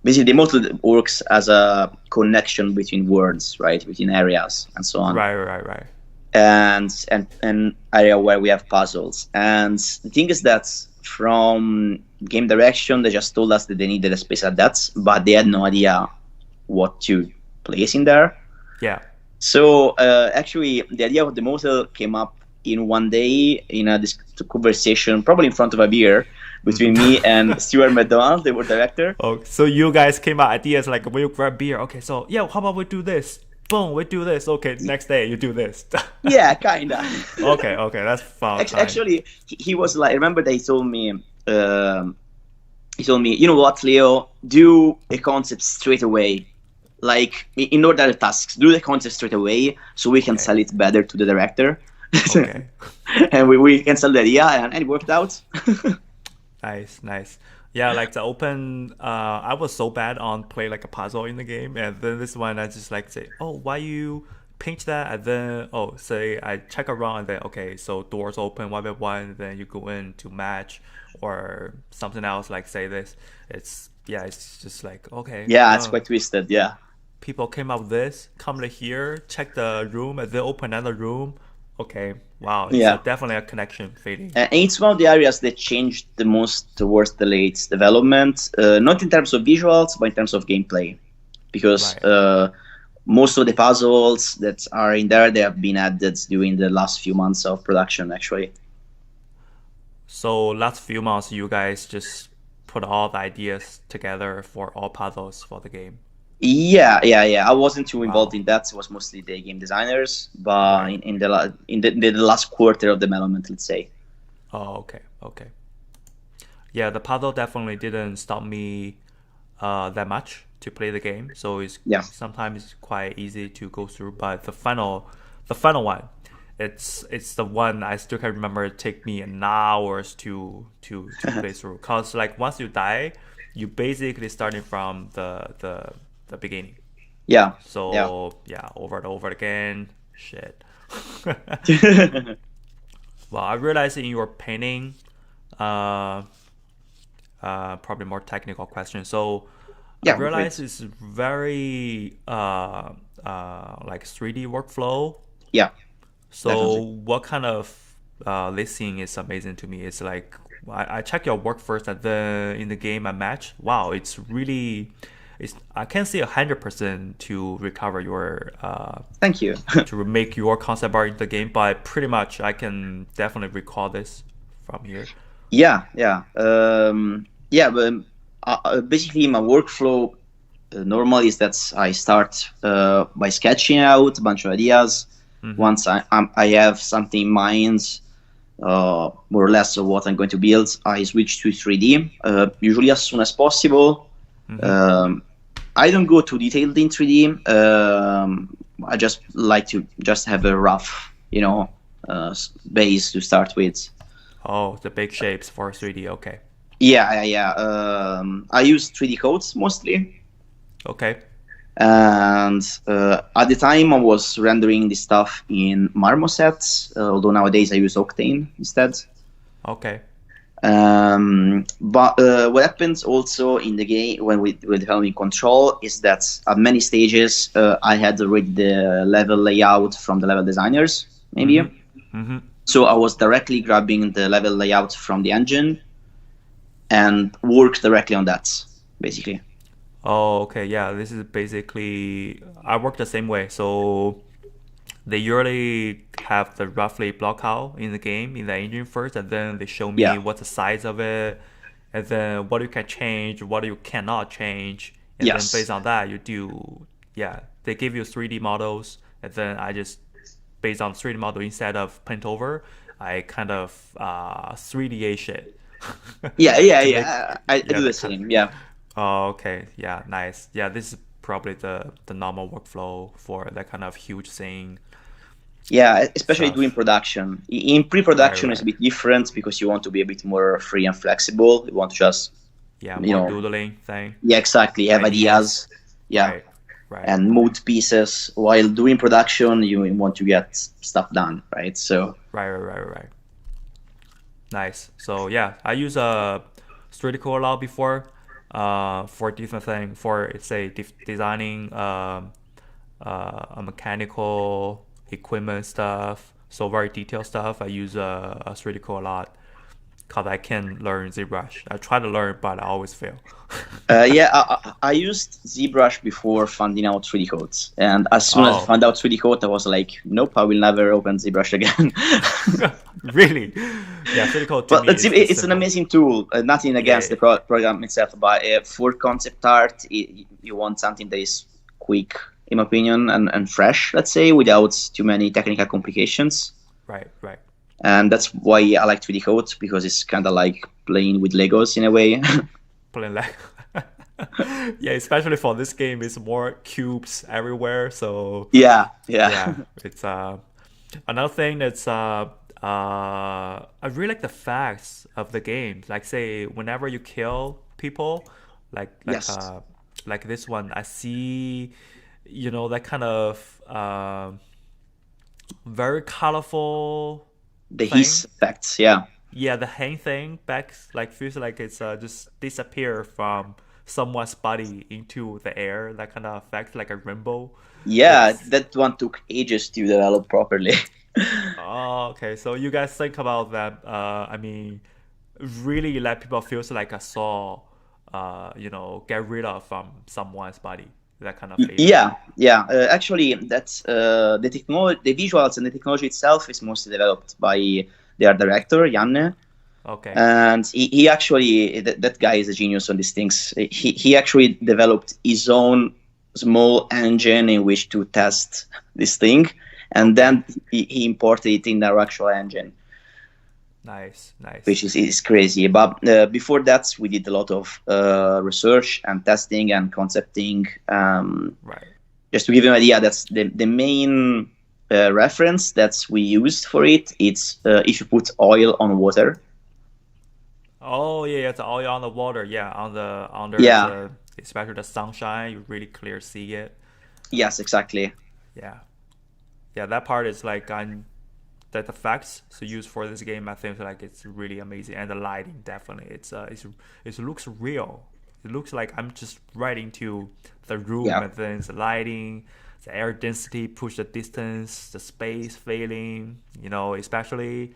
B: basically the model works as a connection between worlds, right, between areas and so on.
A: Right.
B: And area where we have puzzles. And the thing is that from game direction, they just told us that they needed a space at that, but they had no idea what to place in there.
A: Yeah.
B: So actually, the idea of the motel came up in one day in a conversation, probably in front of a beer, between me and Stuart McDonald, the director.
A: Oh, so you guys came up ideas like we grab beer. Okay, so yeah, how about we do this? Boom, we do this. Okay, next day you do this.
B: Yeah, kinda.
A: Okay, that's fun.
B: Actually, he was like, I remember they told me, you know what, Leo, do a concept straight away. Like in order tasks, do the concept straight away so we can sell it better to the director.
A: Okay.
B: And we can sell the idea, and it worked out.
A: Nice. Yeah, like the open, I was so bad on play like a puzzle in the game, and then this one I just like say, oh, why you paint that, and then say I check around, and then okay, so doors open one by one, and then you go in to match or something else, like say this. It's just like okay.
B: Yeah, it's quite twisted. Yeah.
A: People came up with this, come here, check the room, and then open another room. Okay, wow, it's definitely a connection fading.
B: And it's one of the areas that changed the most towards the late development, not in terms of visuals, but in terms of gameplay. Because most of the puzzles that are in there, they have been added during the last few months of production, actually.
A: So last few months, you guys just put all the ideas together for all puzzles for the game?
B: Yeah. I wasn't too involved in that. It was mostly the game designers, but in the last quarter of development, let's say.
A: Oh, okay. Yeah, the puzzle definitely didn't stop me that much to play the game. So sometimes it's quite easy to go through. But the final one, it's the one I still can remember. It take me an hours to play through. Cause like once you die, you basically starting from the beginning.
B: Yeah.
A: So over and over again. Shit. Well, I realized in your painting, probably more technical question. So I realized it's very like 3D workflow.
B: Yeah.
A: So
B: definitely.
A: What kind of this scene is amazing to me. It's like I check your work first, and then in the game I match. Wow, it's really. I can't say 100% to recover your.
B: Thank you.
A: To make your concept art in the game, but pretty much I can definitely recall this from here.
B: Yeah. But basically my workflow normally is that I start by sketching out a bunch of ideas. Mm-hmm. Once I have something in mind, more or less of what I'm going to build, I switch to 3D, usually as soon as possible. Mm-hmm. I don't go too detailed in 3D. I just like to just have a rough, base to start with.
A: Oh, the big shapes for 3D. Okay.
B: Yeah. I use 3D codes mostly.
A: Okay.
B: And at the time, I was rendering this stuff in Marmoset, although nowadays I use Octane instead.
A: Okay.
B: But what happens also in the game when we're developing Control is that at many stages I had already the level layout from the level designers, maybe. So I was directly grabbing the level layout from the engine and work directly on that, basically.
A: Oh, okay. Yeah, this is basically, I work the same way. So they usually have the roughly block out in the game, in the engine first, and then they show me what's the size of it, and then what you can change, what you cannot change. And then based on that, you do, they give you 3D models, and then I just, based on 3D model, instead of paint over, I kind of 3D shit.
B: I do the same,
A: Oh, okay. Yeah, nice. Yeah, this is probably the normal workflow for that kind of huge thing.
B: Yeah, especially doing production. In pre-production, it's a bit different because you want to be a bit more free and flexible. You want to just,
A: more doodling thing.
B: Yeah, exactly. Have ideas. Yeah.
A: Right.
B: And mood pieces. While doing production, you want to get stuff done, right? So.
A: Right. Nice. So yeah, I use a 3D a lot before. For different thing, for say designing a mechanical equipment stuff, so very detailed stuff. I use a 3D a lot because I can learn ZBrush. I try to learn, but I always fail.
B: I used ZBrush before finding out 3D codes, and as soon as I found out 3D code, I was like, nope, I will never open ZBrush again.
A: Really? Yeah, 3D code.
B: But it's an amazing tool. Nothing against the program itself, but for concept art, you want something that is quick, in my opinion, and fresh. Let's say, without too many technical complications.
A: Right.
B: And that's why I like 3D code, because it's kind of like playing with Legos in a way.
A: Playing Lego. Yeah, especially for this game, it's more cubes everywhere. So
B: yeah.
A: It's another thing that's I really like the facts of the game. Like, say, whenever you kill people, like this one, I see, that kind of very colorful.
B: The hiss effects, yeah,
A: the hang thing back, like, feels like it's just disappear from someone's body into the air. That kind of effect, like a rainbow.
B: Yeah, that one took ages to develop properly.
A: Oh, okay. So you guys think about that? I mean, really let people feel like a saw, get rid of from someone's body. That kind of flavor.
B: Yeah. Actually, that's the technology, the visuals and the technology itself is mostly developed by their director, Janne.
A: Okay.
B: And he actually, that guy is a genius on these things. He actually developed his own small engine in which to test this thing, and then he imported it in our actual engine.
A: Nice.
B: Which is crazy. But before that, we did a lot of research and testing and concepting.
A: Right.
B: Just to give you an idea, that's the main reference that we used for it. It's if you put oil on water.
A: Oh yeah, it's oil on the water. Yeah, under especially the sunshine, you really clear see it.
B: Yes, exactly.
A: Yeah, that part is like that the effects used for this game, I think like it's really amazing, and the lighting definitely it looks real. It looks like I'm just right into the room, and then the lighting, the air density, push the distance, the space feeling, especially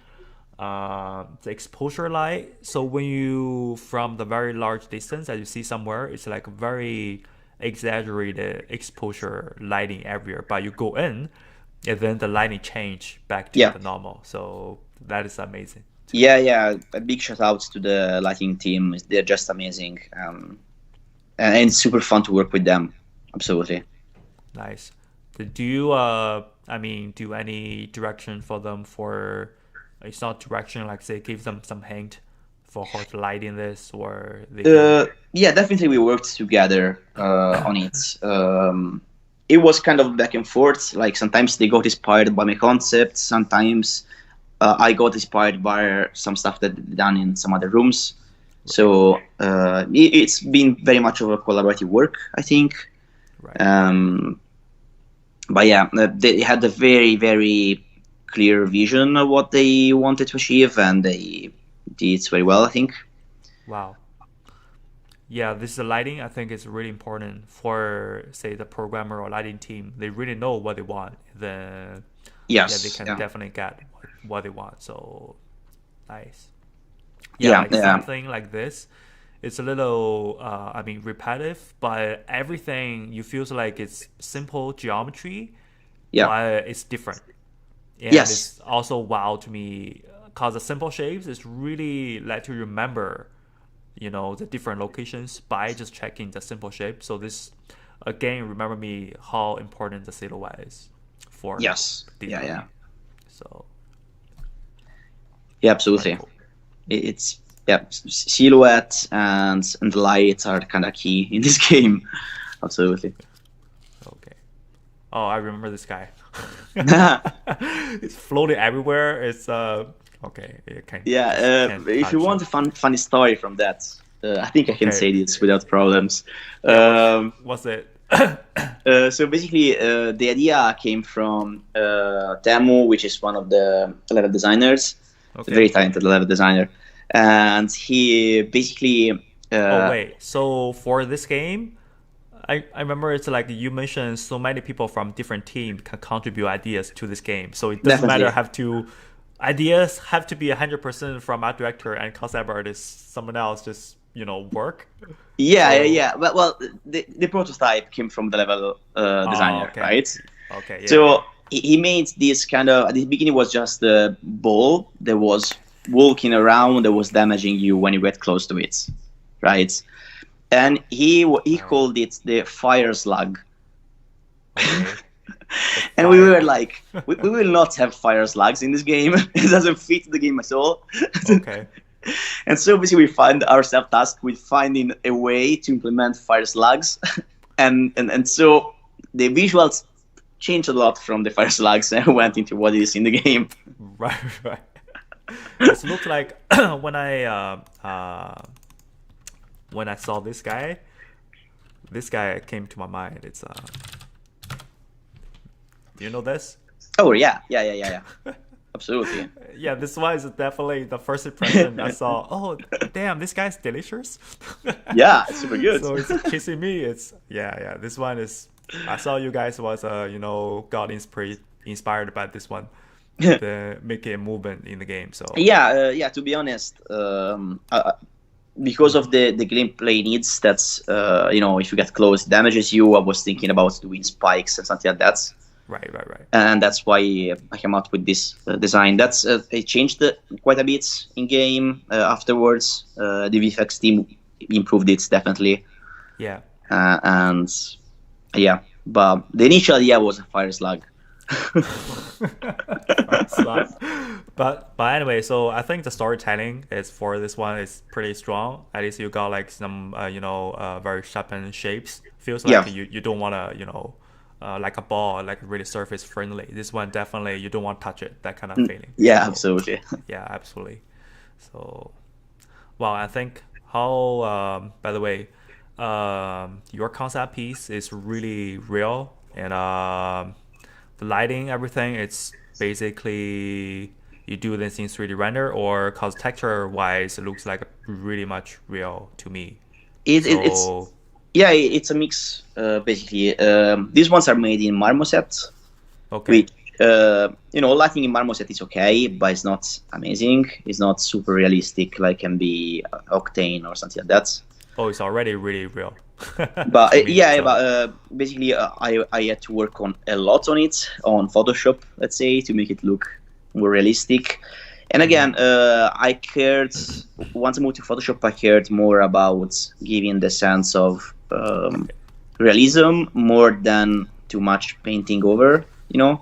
A: the exposure light. So when you from the very large distance that you see somewhere, it's like very exaggerated exposure lighting everywhere, but you go in and then the lighting change back to the normal. So that is amazing.
B: Yeah. A big shout out to the lighting team. They're just amazing. And it's super fun to work with them. Absolutely.
A: Nice. Do you, do any direction for them for, it's not direction, like say, give them some hint for how to light in this, or
B: yeah, definitely we worked together on it. It was kind of back and forth. Like sometimes they got inspired by my concept. Sometimes I got inspired by some stuff that they've done in some other rooms. So it's been very much of a collaborative work, I think.
A: Right.
B: But yeah, they had a very, very clear vision of what they wanted to achieve, and they did it very well, I think.
A: Wow. Yeah, this is the lighting. I think it's really important for, say, the programmer or lighting team. They really know what they want. Then
B: Yes.
A: they can definitely get what they want. So nice.
B: Yeah.
A: Something like this. It's a little, repetitive, but everything you feels like it's simple geometry, but it's different. And it's also wow to me because the simple shapes is really let you remember, the different locations by just checking the simple shape. So this again remember me how important the silhouette is for design. So
B: absolutely.
A: Cool.
B: It's silhouette and light are kind of key in this game. Absolutely.
A: Okay. Oh, I remember this guy. It's floating everywhere. It's okay.
B: If you want a funny story from that, I think I can say this without problems.
A: What's it?
B: So basically, the idea came from Teemu, which is one of the level designers, very talented level designer, and he basically.
A: So for this game, I remember it's like you mentioned so many people from different teams can contribute ideas to this game. So it doesn't matter ideas have to be 100% from art director and concept artist. Someone else just work.
B: Well, the prototype came from the level designer, right?
A: Okay.
B: So he made this kind of, at the beginning was just a ball that was walking around that was damaging you when you get close to it, right? And he called it the fire slug.
A: Okay.
B: And we were like, we will not have fire slugs in this game. It doesn't fit the game at all.
A: Okay.
B: And so basically we find ourselves tasked with finding a way to implement fire slugs. and so the visuals changed a lot from the fire slugs and went into what is in the game.
A: Right. It looks like when I saw this guy came to my mind. It's do you know this?
B: Oh yeah. Absolutely.
A: Yeah, this one is definitely the first impression I saw. Oh, damn, this guy's delicious.
B: Yeah, it's super good.
A: So it's kissing me. It's this one is. I saw you guys was got inspired by this one. To make a movement in the game. So
B: to be honest, because of the gameplay needs, that's if you get close, it damages you. I was thinking about doing spikes and something like that.
A: Right.
B: And that's why I came out with this design. That's it changed quite a bit in game afterwards. The VFX team improved it definitely.
A: Yeah.
B: But the initial idea was a fire slug.
A: But anyway, so I think the storytelling is for this one is pretty strong. At least you got like some very sharpened shapes. Feels like you don't want to like a ball, like really surface friendly. This one definitely you don't want to touch it. That kind of feeling.
B: Yeah, absolutely.
A: Yeah, absolutely. So, well, I think how by the way, your concept piece is really real and the lighting, everything, it's basically you do this in 3D render or cause texture wise it looks like really much real to me.
B: It's a mix basically. These ones are made in Marmoset.
A: Okay.
B: Which, lighting in Marmoset is okay, but it's not amazing. It's not super realistic like can be Octane or something like that.
A: Oh, it's already really real.
B: But basically I had to work on a lot on it on Photoshop, let's say, to make it look more realistic. And again, I cared once I moved to Photoshop. I cared more about giving the sense of realism more than too much painting over.
A: Oh,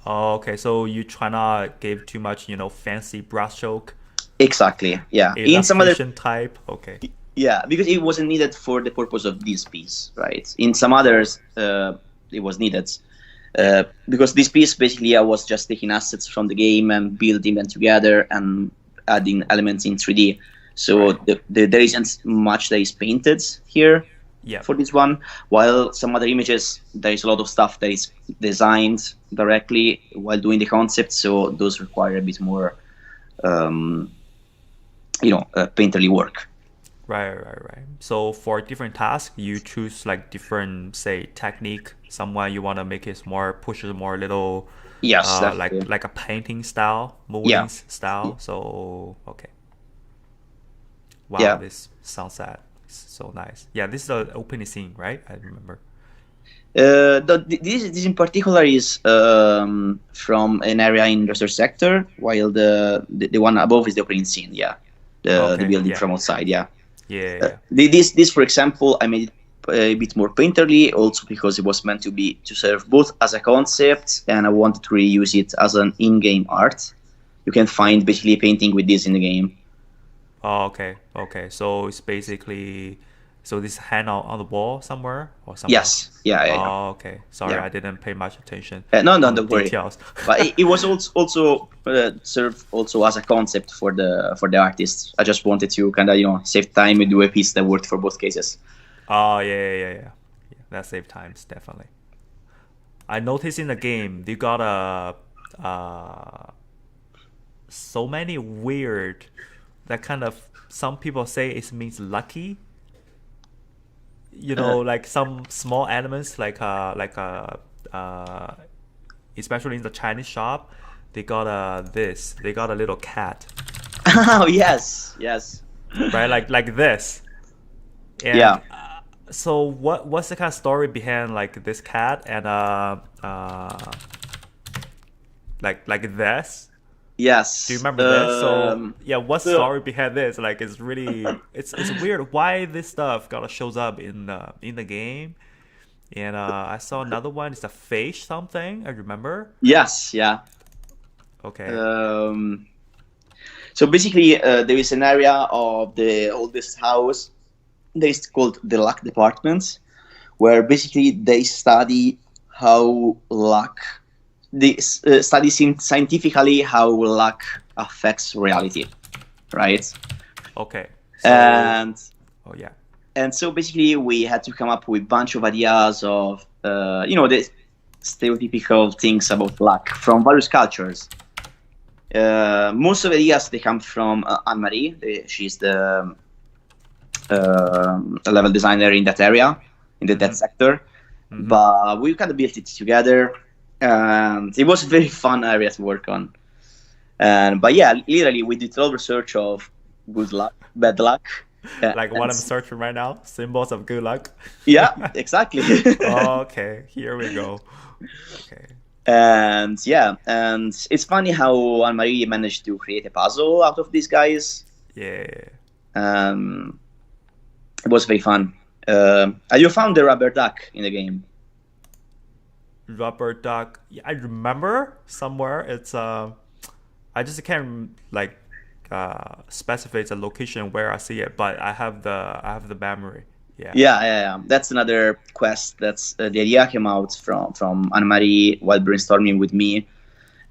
A: okay. So you try not give too much, fancy brushstroke.
B: Exactly. Yeah. In some other
A: type. Okay.
B: Yeah, because it wasn't needed for the purpose of this piece, right? In some others, it was needed. Because this piece, basically, I was just taking assets from the game and building them together and adding elements in 3D. So there isn't much that is painted here. for this one, while some other images, there is a lot of stuff that is designed directly while doing the concept, so those require a bit more, painterly work.
A: Right. So for different tasks, you choose like different, say, technique. Someone you want to make it more, pushes more little,
B: Yes,
A: like a painting style, moving style. So, okay. Wow, this sounds sad. So nice. Yeah, this is the opening scene, right? I remember.
B: This in particular is from an area in research sector, while the one above is the opening scene. Yeah, the building from outside. Yeah. This, for example, I made it a bit more painterly, also because it was meant to serve both as a concept, and I wanted to reuse it as an in-game art. You can find basically painting with this in the game.
A: Oh, okay. So it's basically, so this hand on the wall somewhere or somewhere?
B: Yes. Yeah.
A: Oh, okay. Sorry, I didn't pay much attention.
B: No, don't worry.
A: Details.
B: But it was also served also as a concept for the artists. I just wanted to kind of save time and do a piece that worked for both cases.
A: Oh yeah. That saved times definitely. I noticed in the game you got so many weird, that kind of, some people say it means lucky. Like some small elements, like especially in the Chinese shop, they got a little cat.
B: Oh yes.
A: Right, like this. And, so what's the kind of story behind like this cat and like this?
B: Yes.
A: Do you remember this? So what's the story behind this? Like, it's really it's weird why this stuff shows up in the game. And I saw another one. It's a face something. I remember.
B: Yes. Yeah.
A: Okay.
B: So basically, there is an area of the oldest house that is called the luck department, where basically they study how luck. They study scientifically how luck affects reality, right?
A: Okay.
B: So, and
A: so
B: basically we had to come up with a bunch of ideas of the stereotypical things about luck from various cultures. Most of the ideas, they come from Anne-Marie. She's the level designer in that area, in that sector. Mm-hmm. But we kind of built it together, and it was a very fun area to work on. But yeah, literally we did a lot of research of good luck, bad luck.
A: Like what I'm searching right now, symbols of good luck.
B: Yeah, exactly.
A: Okay, here we go. Okay.
B: And it's funny how Anne-Marie managed to create a puzzle out of these guys.
A: Yeah.
B: It was very fun. You found the rubber duck in the game.
A: Rubber duck. Yeah, I remember somewhere. It's I just can't specify the location where I see it, but I have the memory.
B: Yeah. That's another quest. That's the idea came out from Anne-Marie while brainstorming with me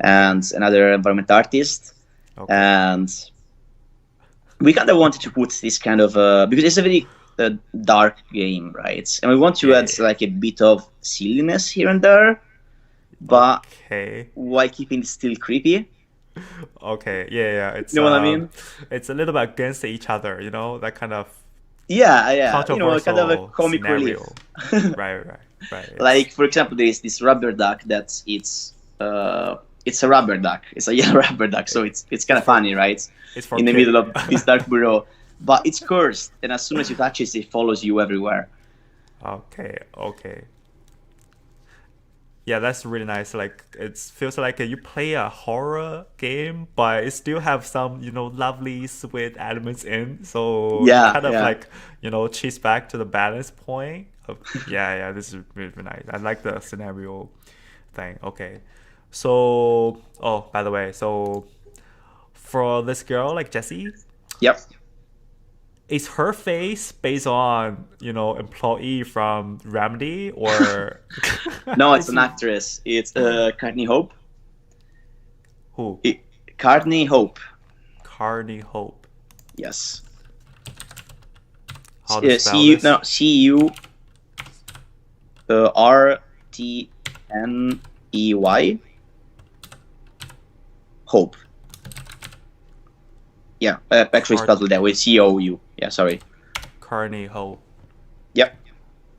B: and another environment artist. Okay. And we kind of wanted to put this kind of because it's a very dark game, right? And we want to add like a bit of silliness here and there, but while keeping it still creepy.
A: Okay, yeah. It's,
B: you know what I mean?
A: It's a little bit against each other, that kind of
B: controversial kind of a comic
A: scenario.
B: relief.
A: Right.
B: Like, for example, there is this rubber duck it's a rubber duck. It's a yellow rubber duck, so it's kind of funny, right?
A: It's for
B: in the middle of this dark burrow, but it's cursed, and as soon as you touch it follows you everywhere.
A: Okay. Yeah, that's really nice. Like, it feels like you play a horror game, but it still have some, lovely, sweet elements in. So like, chase back to the balance point. Yeah, this is really, really nice. I like the scenario thing. Okay. So, by the way, so for this girl, like Jessie.
B: Yep.
A: Is her face based on, employee from Remedy or?
B: No, it's an actress. It's Courtney Hope.
A: Who?
B: Courtney Hope.
A: Courtney Hope.
B: Yes.
A: How to spell this?
B: C-U-R-T-N-E-Y. RTNEY. Hope. Yeah, actually spelled that way. COU. Yeah, sorry.
A: Carney Hope.
B: Yep.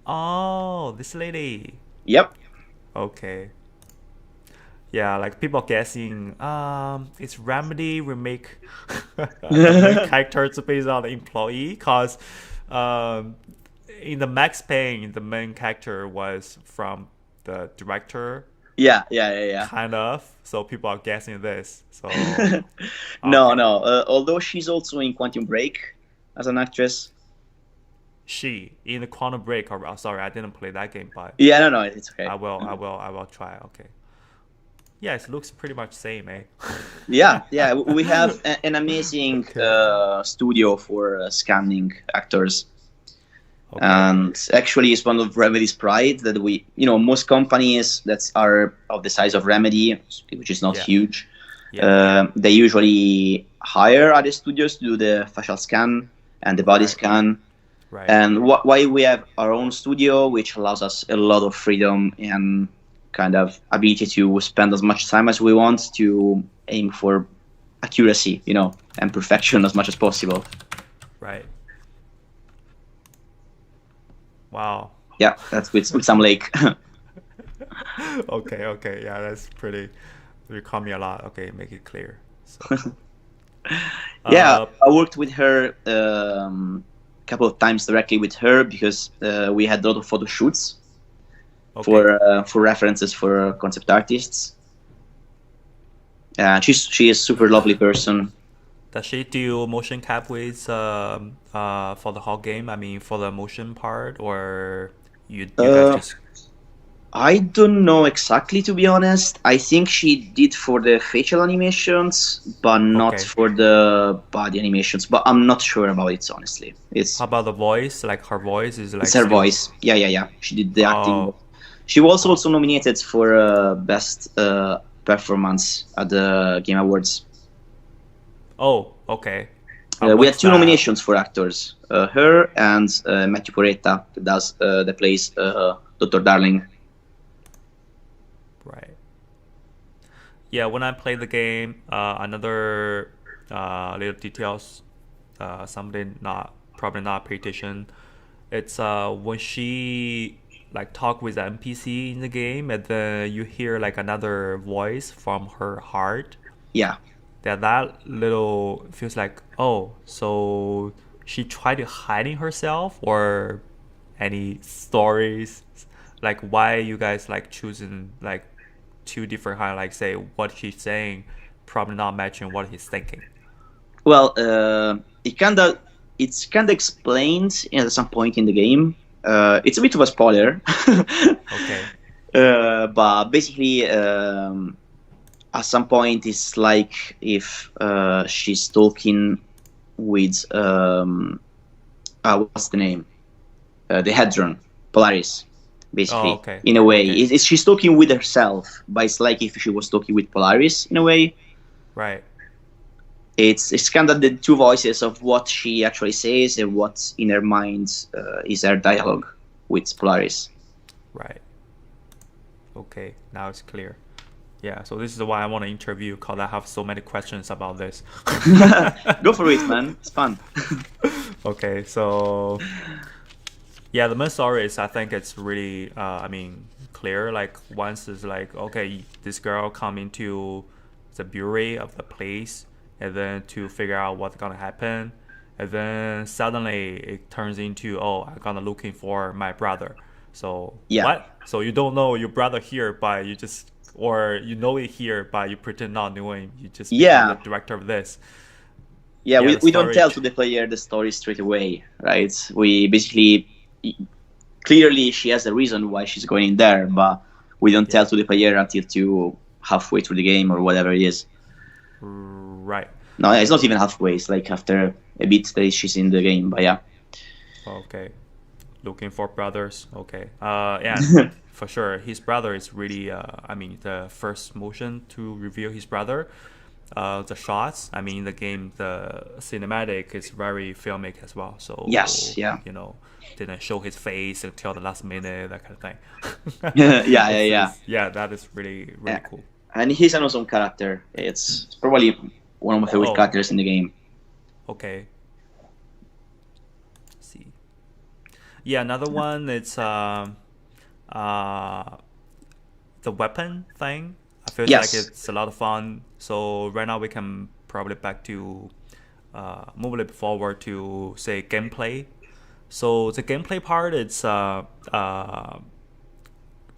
A: Oh, this lady.
B: Yep.
A: Okay. Yeah, like people guessing, it's Remedy remake the characters based on the employee, cause in the Max Payne, the main character was from the director.
B: Yeah.
A: Kind of. So people are guessing this. So
B: No.
A: okay.
B: Although she's also in Quantum Break as an actress.
A: She in the Quantum Break. Or sorry, I didn't play that game, but
B: Yeah, no, it's okay.
A: I will try. Okay. Yeah, it looks pretty much same, eh?
B: Yeah. We have an amazing studio for scanning actors. Okay. And actually, it's one of Remedy's pride that most companies that are of the size of Remedy, which is not huge, they usually hire other studios to do the facial scan and the body scan.
A: Right.
B: And why we have our own studio, which allows us a lot of freedom and kind of ability to spend as much time as we want to aim for accuracy, and perfection as much as possible.
A: Right. Wow.
B: Yeah, that's with some lake.
A: Okay. Yeah, that's pretty. You caught me a lot. Okay, make it clear. So.
B: Yeah, I worked with her a couple of times directly with her because we had a lot of photo shoots for references for concept artists. She is a super lovely person.
A: Does she do motion captures for the whole game? I mean, for the motion part, or you guys just?
B: I don't know exactly, to be honest. I think she did for the facial animations, but not for the body animations. But I'm not sure about it, honestly.
A: How about the voice? Like her voice is like.
B: It's her voice. Yeah. She did the acting. She was also nominated for best performance at the Game Awards.
A: Oh, okay.
B: We had two nominations for actors. Her and Matthew Porretta, that plays Dr. Darling.
A: Right. Yeah, when I played the game, another little details, somebody probably not pay attention. It's when she like talk with the NPC in the game, and then you hear like another voice from her heart.
B: Yeah.
A: That little feels like, oh, so she tried to hiding herself, or any stories, like why you guys like choosing like two different kind of like say what he's saying probably not matching what he's thinking.
B: Well, it's kind of explained at some point in the game. It's a bit of a spoiler.
A: Okay.
B: But basically, at some point, it's like if she's talking with what's the name? The Hedron, Polaris, basically. In a way, she's talking with herself, but it's like if she was talking with Polaris in a way.
A: Right.
B: It's kind of the two voices of what she actually says and what in her mind is her dialogue with Polaris.
A: Right. Okay, now it's clear. Yeah, so this is why I want to interview, because I have so many questions about this.
B: Go for it, man. It's fun.
A: Okay, so yeah, the main story is, I think it's really, clear. Like once it's like, okay, this girl come into the bureau of the place, and then to figure out what's gonna happen, and then suddenly it turns into, oh, I'm gonna looking for my brother. So what? So you don't know your brother here, but you just, or you know it here, but you pretend not knowing. You just become the director of this.
B: Yeah, we don't tell to the player the story straight away, right? We basically, clearly she has a reason why she's going in there, but we don't tell to the player until halfway through the game or whatever it is.
A: Right.
B: No, it's not even halfway. It's like after a bit that she's in the game, but yeah.
A: Okay. Looking for brothers. Okay. Yeah, for sure. His brother is really, the first motion to reveal his brother. the shots. I mean, the game, the cinematic is very filmic as well. So
B: Yes, yeah.
A: Didn't show his face until the last minute, that kind of thing.
B: Yeah.
A: That is really cool.
B: And he's an awesome character. It's probably one of my favorite characters in the game.
A: Okay. Let's see. Yeah, another one. It's the weapon thing. I feel like it's a lot of fun. So right now we can probably back to move a little bit forward to say gameplay. So the gameplay part, it's to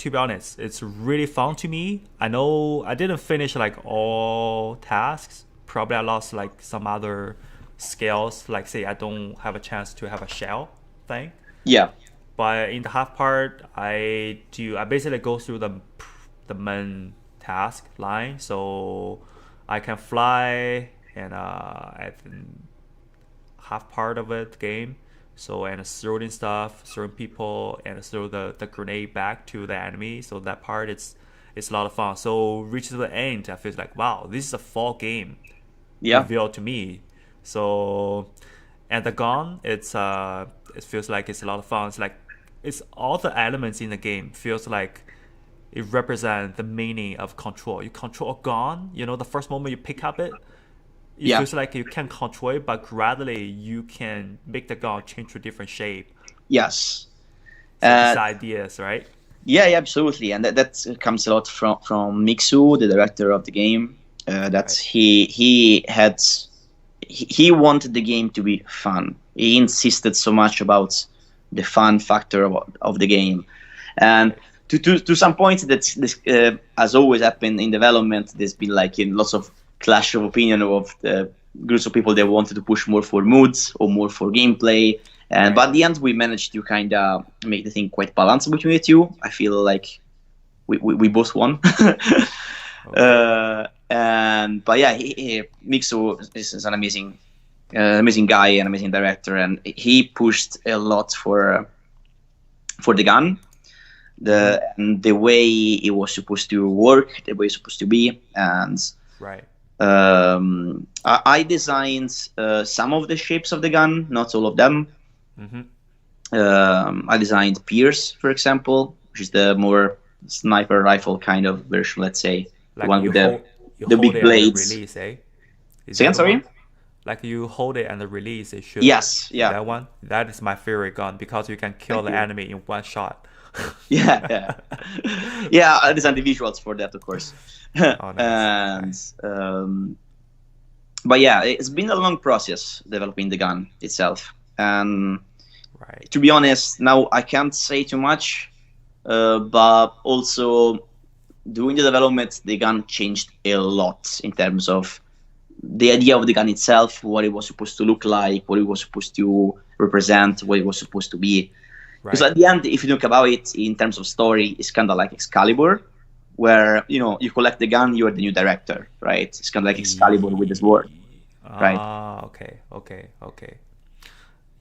A: be honest, it's really fun to me. I know I didn't finish like all tasks. Probably I lost like some other skills, like say I don't have a chance to have a shell thing.
B: Yeah.
A: But in the half part, I basically go through the main task line, so I can fly and at half part of it game. So and throwing stuff, throwing people, and throw the grenade back to the enemy. So that part it's a lot of fun. So reach to the end, I feel like wow, this is a full game.
B: Yeah.
A: Revealed to me. So and the gun, it feels like it's a lot of fun. It's like it's all the elements in the game feels like it represents the meaning of control. You control a gun, the first moment you pick up it feels like you can control it, but gradually you can make the gun change to a different shape.
B: Yes.
A: So these ideas, right?
B: Yeah, absolutely. And that comes a lot from Mixu, the director of the game. He wanted the game to be fun. He insisted so much about the fun factor of the game. And to some point, this has always happened in development. There's been like lots of clash of opinion of groups of people that wanted to push more for moods or more for gameplay. But at the end, we managed to kind of make the thing quite balanced between the two. I feel like we both won. But yeah, Mixo is an amazing guy, an amazing director, and he pushed a lot for the gun, the way it was supposed to work, the way it's supposed to be, and I designed some of the shapes of the gun, not all of them. I designed Pierce, for example, which is the more sniper rifle kind of version, let's say,
A: like
B: the one with the big blades.
A: Release, eh?
B: Sorry?
A: Like you hold it and the release, it should.
B: Yes, yeah.
A: That one, that is my favorite gun because you can kill the enemy in one shot.
B: Yeah. I designed the visuals for that, of course.
A: Nice.
B: But yeah, it's been a long process developing the gun itself. And to be honest, now I can't say too much, but also during the development, the gun changed a lot in terms of the idea of the gun itself, what it was supposed to look like, what it was supposed to represent, what it was supposed to be. Because at the end, if you think about it in terms of story, it's kind of like Excalibur, where you collect the gun, you are the new director, right? It's kind of like Excalibur with the sword, right?
A: Okay.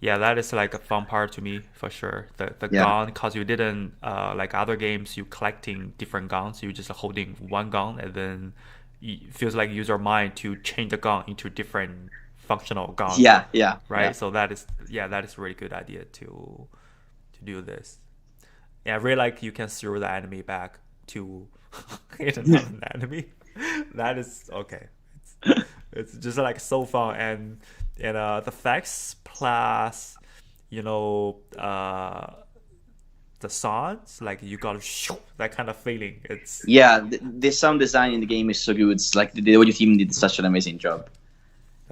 A: Yeah, that is like a fun part to me for sure. The gun, because you didn't like other games, you collecting different guns, you just holding one gun, and then it feels like use your mind to change the gun into different functional guns.
B: Yeah.
A: So that is a really good idea to do this. Yeah, I really like you can throw the enemy back to hit another enemy. That is okay. It's just like so fun, and the effects plus the sounds, like you got that kind of feeling. It's
B: the sound design in the game is so good. It's like the audio team did such an amazing job.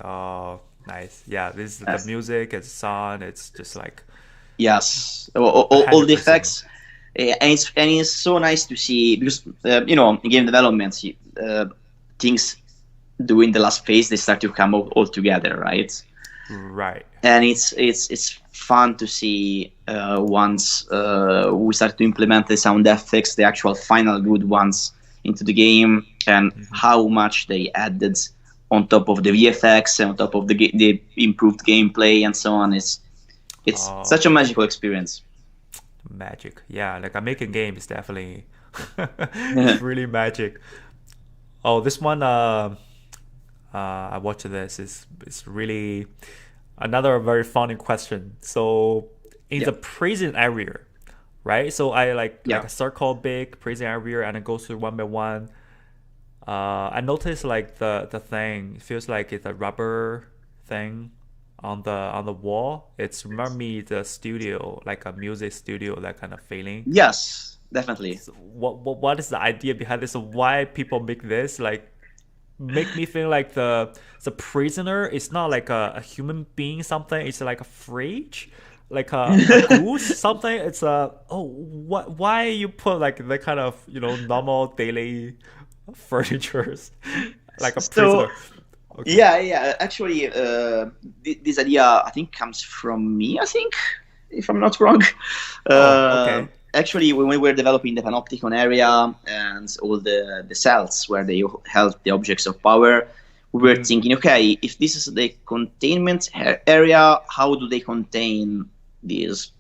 A: Oh, nice. Yeah, this is the music, it's sound, it's just like
B: all the effects, and it's so nice to see, because in game development, things during the last phase they start to come all together, right? And it's fun to see once we start to implement the sound effects, the actual final good ones, into the game, and how much they added on top of the VFX and on top of the improved gameplay and so on. It's such a magical experience.
A: Magic, yeah. Like making game is definitely it's really magic. Oh, this one
C: I watched this. It's really another very funny question. So in the prison area, right? So I like a circle big prison area and it goes through one by one. I noticed like the thing feels like it's a rubber thing on the wall. It's remind me the studio, like a music studio, that kind of feeling.
B: Yes, definitely.
C: So what is the idea behind this? So why people make this? Like make me feel like the prisoner is not like a human being something. It's like a fridge, like a goose something. It's why you put like the kind of normal daily furnitures like a prisoner.
B: Okay. Yeah. Actually, this idea I think comes from me. I think, if I'm not wrong.
C: Okay.
B: Actually, when we were developing the panopticon area and all the cells where they held the objects of power, we were thinking, okay, if this is the containment area, how do they contain these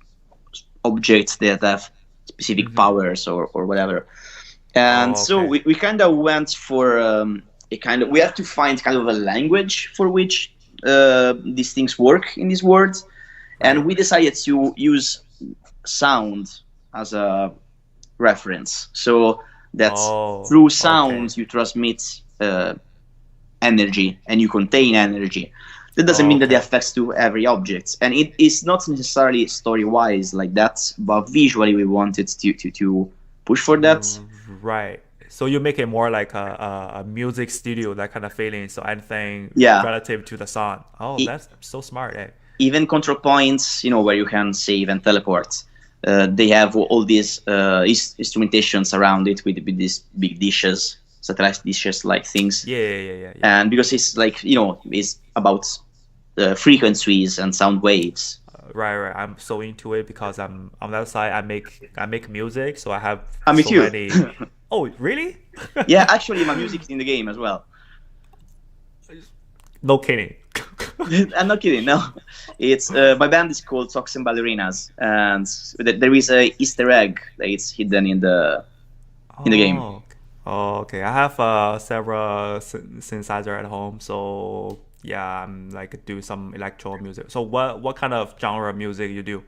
B: objects that have specific powers or whatever? And so we kind of went for we have to find kind of a language for which these things work in this world. And we decided to use sound as a reference, so that through sound you transmit energy and you contain energy. That doesn't mean that it affects to every object, and it is not necessarily story-wise like that, but visually we wanted to push for that.
C: Right. So you make it more like a music studio, that kind of feeling. So anything relative to the sound. That's so smart.
B: Even control points, where you can save and teleport. They have all these instrumentations around it with these big dishes, satellite dishes like things.
C: Yeah.
B: And because it's like, it's about frequencies and sound waves.
C: Right. I'm so into it because I'm on that side. I make music, so I have
B: me
C: so
B: too.
C: many. Oh, really?
B: Yeah, actually, my music is in the game as well.
C: No kidding.
B: I'm not kidding. No, it's my band is called Socks and Ballerinas, and there is a Easter egg that is hidden in the game.
C: Oh, okay. I have several synthesizer at home, so yeah, I'm like do some electro music. So what kind of genre of music you do?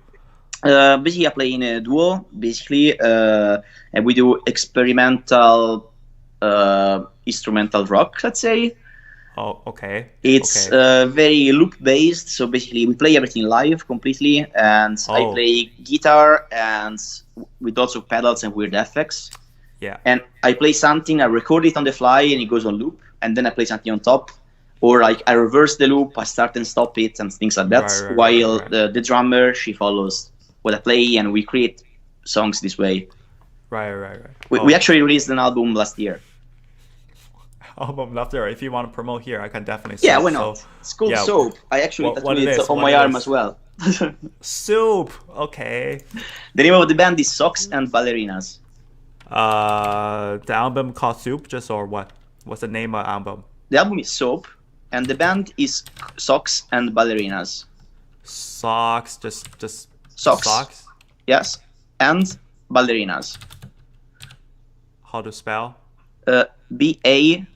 B: Basically, I play in a duo. Basically, and we do experimental instrumental rock, let's say.
C: Oh, okay.
B: It's very loop based, so basically we play everything live completely, and I play guitar and with lots of pedals and weird effects.
C: Yeah.
B: And I play something, I record it on the fly, and it goes on loop, and then I play something on top, or like I reverse the loop, I start and stop it, and things like that. While the drummer, she follows what I play, and we create songs this way.
C: Right.
B: We actually released an album last year.
C: Album last year. If you want to promote here, I can definitely.
B: Yeah, why not? It's called Soap. I actually tattooed it on my arm as well.
C: Soup. Okay.
B: The name of the band is Socks and Ballerinas.
C: The album called Soup, just or what? What's the name of the album?
B: The album is Soap, and the band is Socks and Ballerinas.
C: Socks, just
B: Socks. Yes, and Ballerinas.
C: How to spell?
B: BALLERINAS.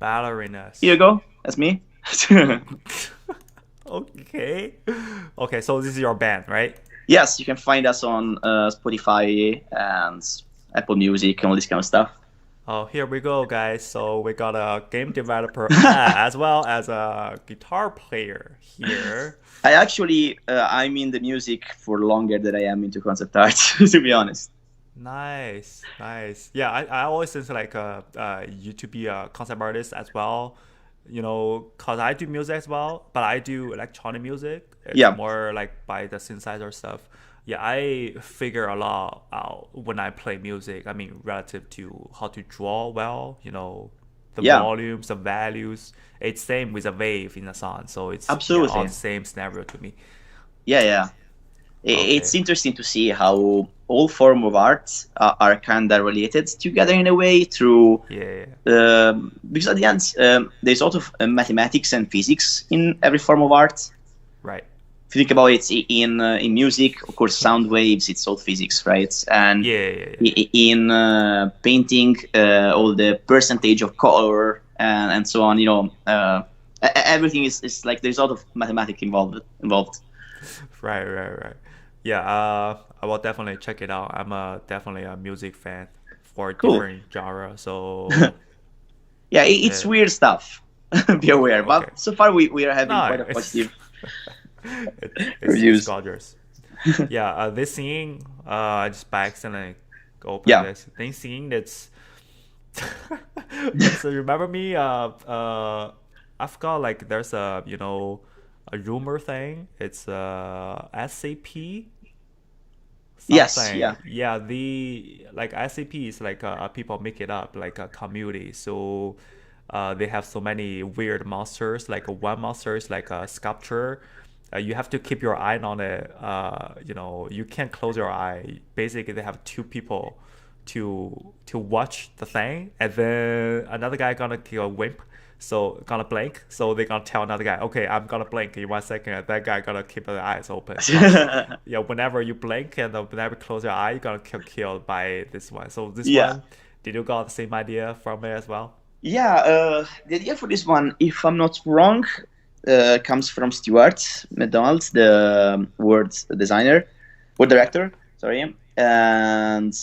C: Ballerinas.
B: Here you go. That's me.
C: Okay. So this is your band, right?
B: Yes, you can find us on Spotify and Apple Music and all this kind of stuff.
C: Oh, here we go, guys. So we got a game developer as well as a guitar player here.
B: I'm in the music for longer than I am into concept art, to be honest.
C: Nice. Yeah, I always think like you to be a concept artist as well. Cause I do music as well, but I do electronic music. It's more like by the synthesizer stuff. Yeah, I figure a lot out when I play music. I mean, relative to how to draw well, the volumes, the values. It's same with a wave in the sound, so it's
B: absolutely
C: all the same scenario to me.
B: Yeah. It's interesting to see how all form of art are kind of related together in a way through because at the end there's a lot of mathematics and physics in every form of art.
C: Right.
B: if you think about it, in music, of course, sound waves, it's all physics, right? And in painting, all the percentage of color and so on, everything is like there's a lot of mathematics involved.
C: Right. Yeah, I will definitely check it out. I'm definitely a music fan for different genre. So
B: yeah, it's weird stuff. Be aware, but so far we are having quite a positive reviews.
C: It's gorgeous. Yeah, this scene, just by accident opened this. This scene that's. So remember me? I forgot. Like there's a a rumor thing. It's SCP.
B: Yes. Yeah.
C: Yeah. The like SCP is like people make it up like a community. So they have so many weird monsters. Like one monster is like a sculpture. You have to keep your eye on it. You can't close your eye. Basically, they have two people to watch the thing, and then another guy gonna kill a wimp, so gonna blink. So they gonna tell another guy, okay, I'm gonna blink in 1 second, and that guy gonna keep the eyes open. Yeah, whenever you blink and whenever you close your eye, you're gonna get killed by this one. So this one, did you got the same idea from it as well?
B: Yeah, the idea for this one, if I'm not wrong, comes from Stuart McDonald, the word director. Sorry, and.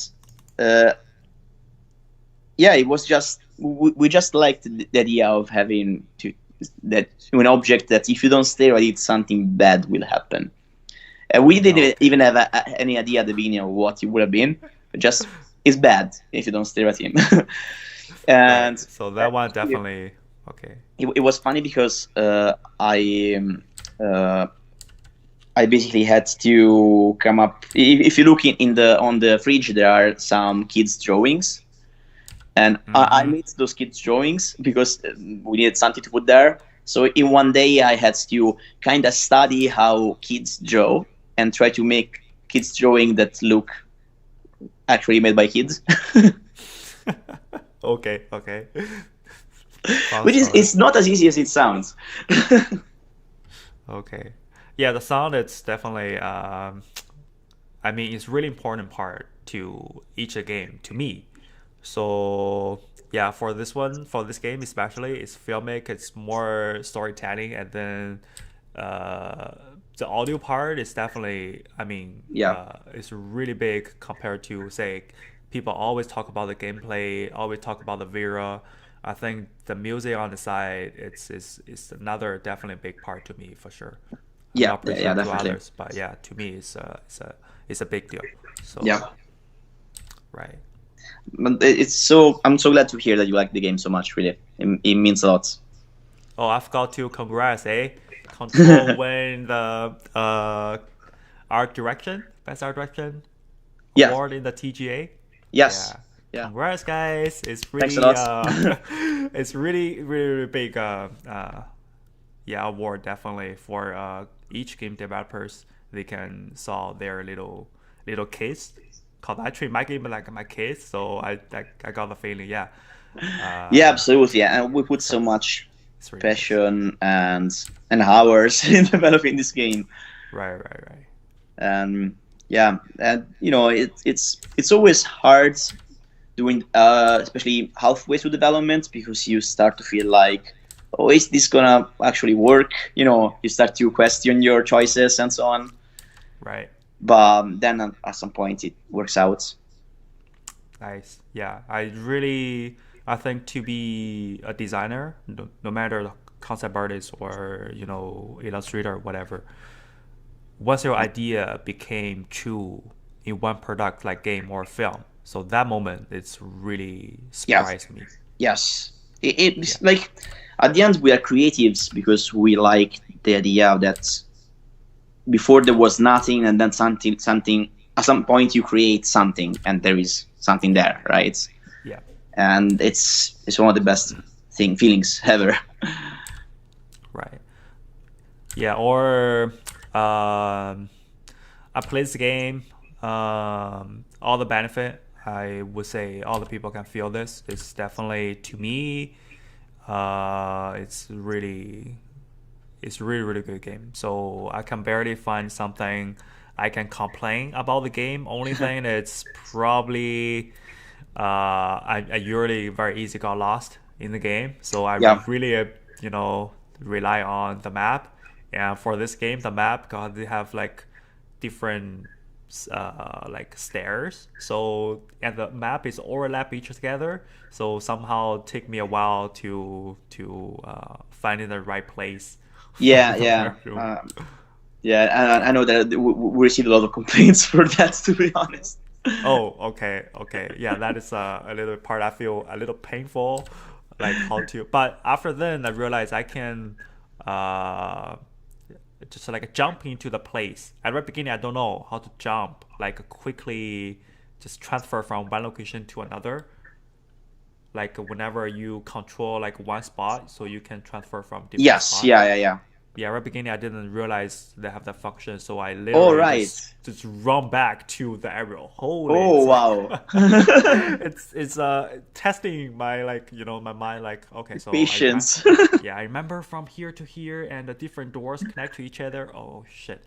B: It was just we just liked the idea of having an object that if you don't stare at it, something bad will happen. We didn't even have any idea at the beginning of what it would have been. Just it's bad if you don't stare at him. And
C: so that one definitely okay.
B: It was funny because I basically had to come up. If you look on the fridge, there are some kids' drawings, and I made those kids' drawings because we needed something to put there. So in one day, I had to kind of study how kids draw and try to make kids' drawing that look actually made by kids.
C: Okay.
B: Which is it's not as easy as it sounds.
C: Okay. Yeah, the sound it's definitely it's really important part to each game to me. So yeah, for this game especially, it's filmic, it's more storytelling, and then the audio part is definitely it's really big compared to say people always talk about the gameplay, always talk about the Vera. I think the music on the side it's another definitely big part to me for sure.
B: Definitely.
C: To others, but yeah, to me it's a big deal. So right.
B: But I'm so glad to hear that you like the game so much. Really, it means a lot.
C: Oh, I forgot to congrats, Control win the best art direction award in the TGA.
B: Yes.
C: Yeah. Congrats, guys! It's really
B: thanks a lot.
C: It's really big award definitely for each game developers. They can solve their little case. Cause I treat my game like my case, so I got the feeling,
B: absolutely, and we put so much passion and hours in developing this game.
C: Right.
B: And it's always hard doing, especially halfway through development, because you start to feel like, oh, is this gonna actually work? You start to question your choices and so on.
C: Right.
B: But then at some point it works out.
C: Nice. Yeah, I think to be a designer, no matter the concept artist or illustrator or whatever, once your idea became true in one product like game or film, so that moment it's really surprised me.
B: Yes, it's like at the end we are creatives because we like the idea that before there was nothing, and then something at some point you create something and there is something there, right?
C: Yeah.
B: And it's one of the best feelings ever.
C: Right. Yeah. Or I played the game, all the benefit, I would say all the people can feel this. It's definitely, to me, it's really it's really, really good game. So I can barely find something I can complain about the game. Only thing is probably I usually very easy got lost in the game. So I really, rely on the map. And for this game, the map, God, they have like different like stairs. So and the map is overlap each together. So somehow take me a while to finding the right place.
B: Yeah. I know that we received a lot of complaints for that, to be honest.
C: Oh, okay. Yeah, that is a little part I feel a little painful, like how to. But after then, I realized I can just like jump into the place. At the very beginning, I don't know how to jump, like quickly just transfer from one location to another. Like whenever you control like one spot, so you can transfer from different spots. Yeah, right beginning I didn't realize they have that function, so I literally just run back to the area.
B: Wow.
C: It's testing my my mind, like, okay, so
B: patience.
C: I remember from here to here and the different doors connect to each other. Oh shit.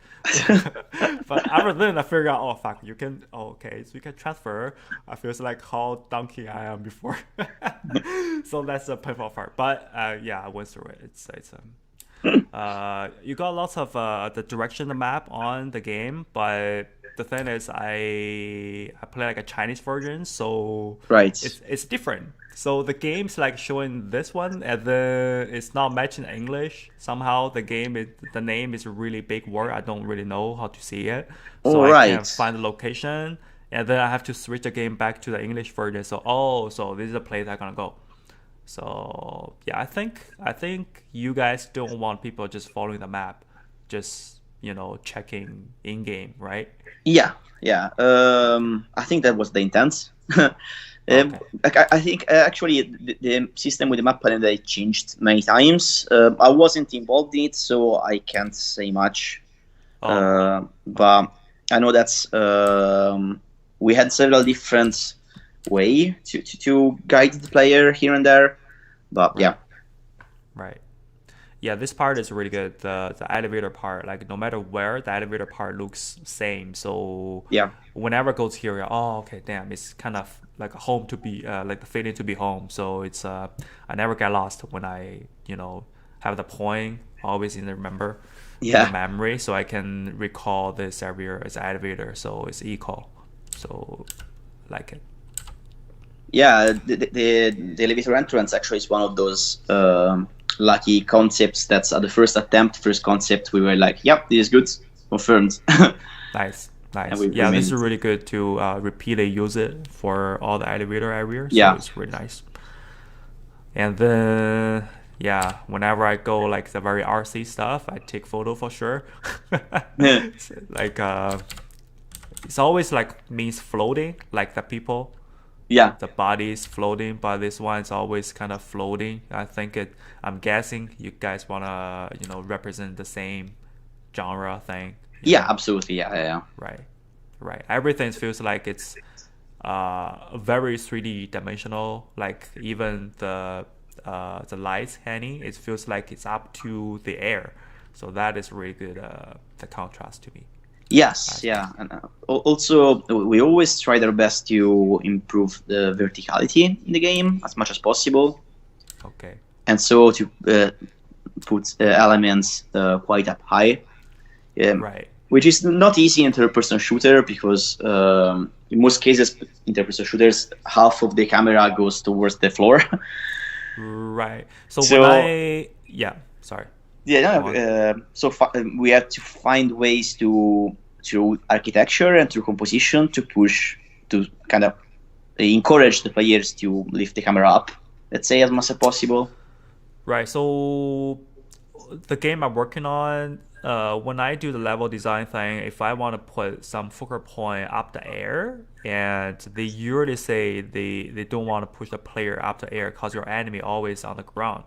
C: But after then I figured out, oh fuck, you can so you can transfer. I feel like how donkey I am before. So that's the painful part. But I went through it. It's you got lots of the direction of the map on the game, but the thing is I play like a Chinese version, so it's different. So the game's like showing this one, and then it's not matching English. Somehow the name is a really big word. I don't really know how to see it, so I can't find the location, and then I have to switch the game back to the English version. So this is the place I'm gonna go. So I think you guys don't want people just following the map, just checking in game, right?
B: Yeah. I think that was the intent. I think actually the system with the map panel they changed many times. I wasn't involved in it, so I can't say much. But I know that we had several different way to guide the player here and there, but
C: right. This part is really good. The elevator part, like no matter where, the elevator part looks same. So whenever it goes here, damn, it's kind of like a home to be like the feeling to be home. So it's I never get lost when I have the point always in the the memory, so I can recall this area as elevator. So it's equal. So like it.
B: Yeah, the elevator entrance actually is one of those lucky concepts that's at the first concept we were like, yep, this is good, confirmed.
C: Nice. This is really good to repeatedly use it for all the elevator areas. So it's really nice. And then whenever I go like the very RC stuff, I take photo for sure. Like it's always like means floating, like the people. The body is floating, but this one is always kind of floating. I think I'm guessing you guys wanna represent the same genre thing.
B: Absolutely. Yeah.
C: Right. Everything feels like it's very 3D dimensional. Like even the lights hanging, it feels like it's up to the air. So that is really good. The contrast to me.
B: Yes, and also we always tried our best to improve the verticality in the game as much as possible.
C: Okay.
B: And so to put elements quite up high, which is not easy in third-person shooter because in most cases in third-person shooters half of the camera goes towards the floor.
C: Right. So when sorry.
B: So we have to find ways through architecture and through composition to kind of encourage the players to lift the camera up, let's say, as much as possible.
C: Right. So the game I'm working on, when I do the level design thing, if I want to put some focal point up the air, and they usually say they don't want to push the player up the air because your enemy always on the ground.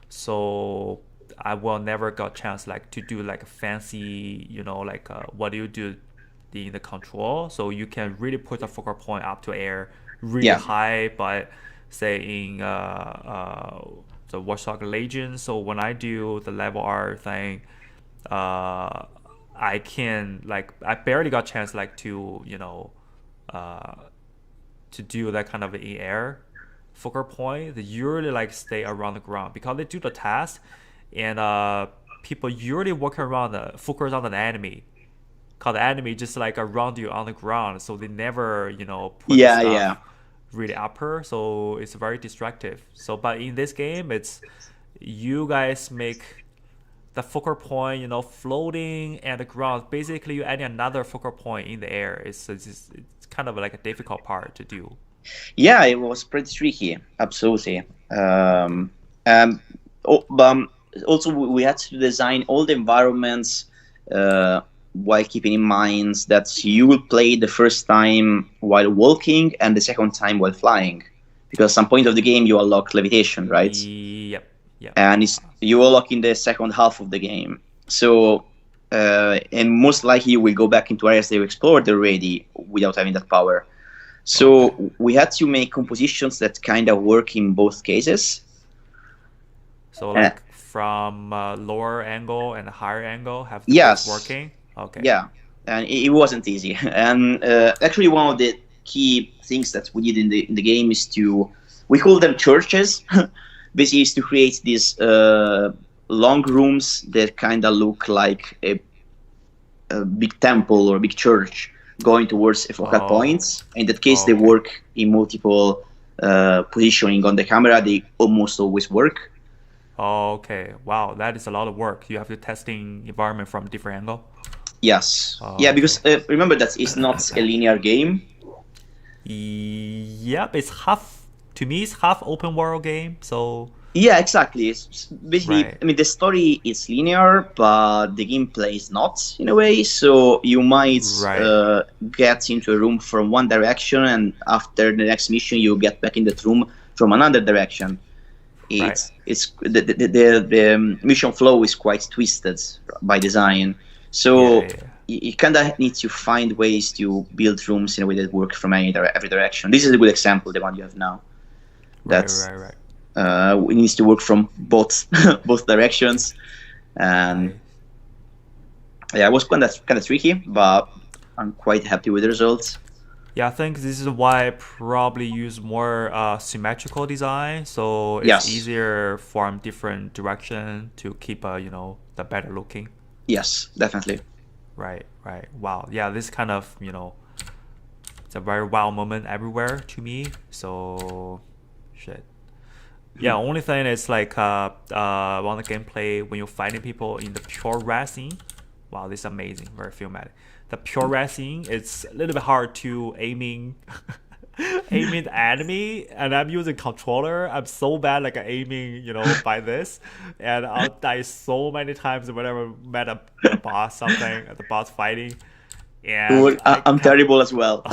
C: So I will never got chance like to do like a fancy, what do you do in the control? So you can really put the focal point up to air really high, but say in the Watch Dogs Legion. So when I do the level art thing, I can I barely got chance to to do that kind of in air focal point. They usually stay around the ground because they do the task, and people usually walk around focus on the enemy. Cause the enemy just around you on the ground, so they never put the stuff really upper, so it's very distractive. So but in this game, it's you guys make the focal point floating at the ground. Basically you add another focal point in the air. It's kind of a difficult part to do.
B: Yeah, it was pretty tricky, absolutely. Also we had to design all the environments while keeping in mind that you will play the first time while walking and the second time while flying, because at some point of the game you unlock levitation, right?
C: Yep.
B: And you unlock in the second half of the game. So and most likely you will go back into areas that you explored already without having that power. So we had to make compositions that kind of work in both cases.
C: So from lower angle and higher angle have to
B: yes.
C: be working. Okay.
B: Yeah, and it wasn't easy. And actually, one of the key things that we did in the game is we call them churches. Basically, is to create these long rooms that kind of look like a big temple or a big church going towards a focal point. In that case, they work in multiple positioning on the camera. They almost always work.
C: Oh, okay. Wow, that is a lot of work. You have to testing environment from different angle.
B: Yes. Because remember that it's not a linear game.
C: Yep, it's half open world game. So
B: yeah, exactly. It's basically, right. I mean, the story is linear, but the gameplay is not in a way. So you might get into a room from one direction, and after the next mission, you get back in that room from another direction. It's the mission flow is quite twisted by design. So you kind of need to find ways to build rooms in a way that work from every direction. This is a good example, the one you have now. That's
C: right.
B: It needs to work from both directions, and it was kind of tricky, but I'm quite happy with the results.
C: Yeah, I think this is why I probably use more symmetrical design, so it's easier from different direction to keep the better looking.
B: Yes, definitely.
C: Right. Wow. Yeah, this kind of it's a very wow moment everywhere to me. So, shit. Yeah, only thing is on the gameplay when you're fighting people in the pure red scene. Wow, this is amazing. Very filmatic. The pure red scene, it's a little bit hard to aiming the enemy, and I'm using controller. I'm so bad aiming, by this, and I'll die so many times whenever I met a boss, the boss fighting. And
B: I'm terrible as well.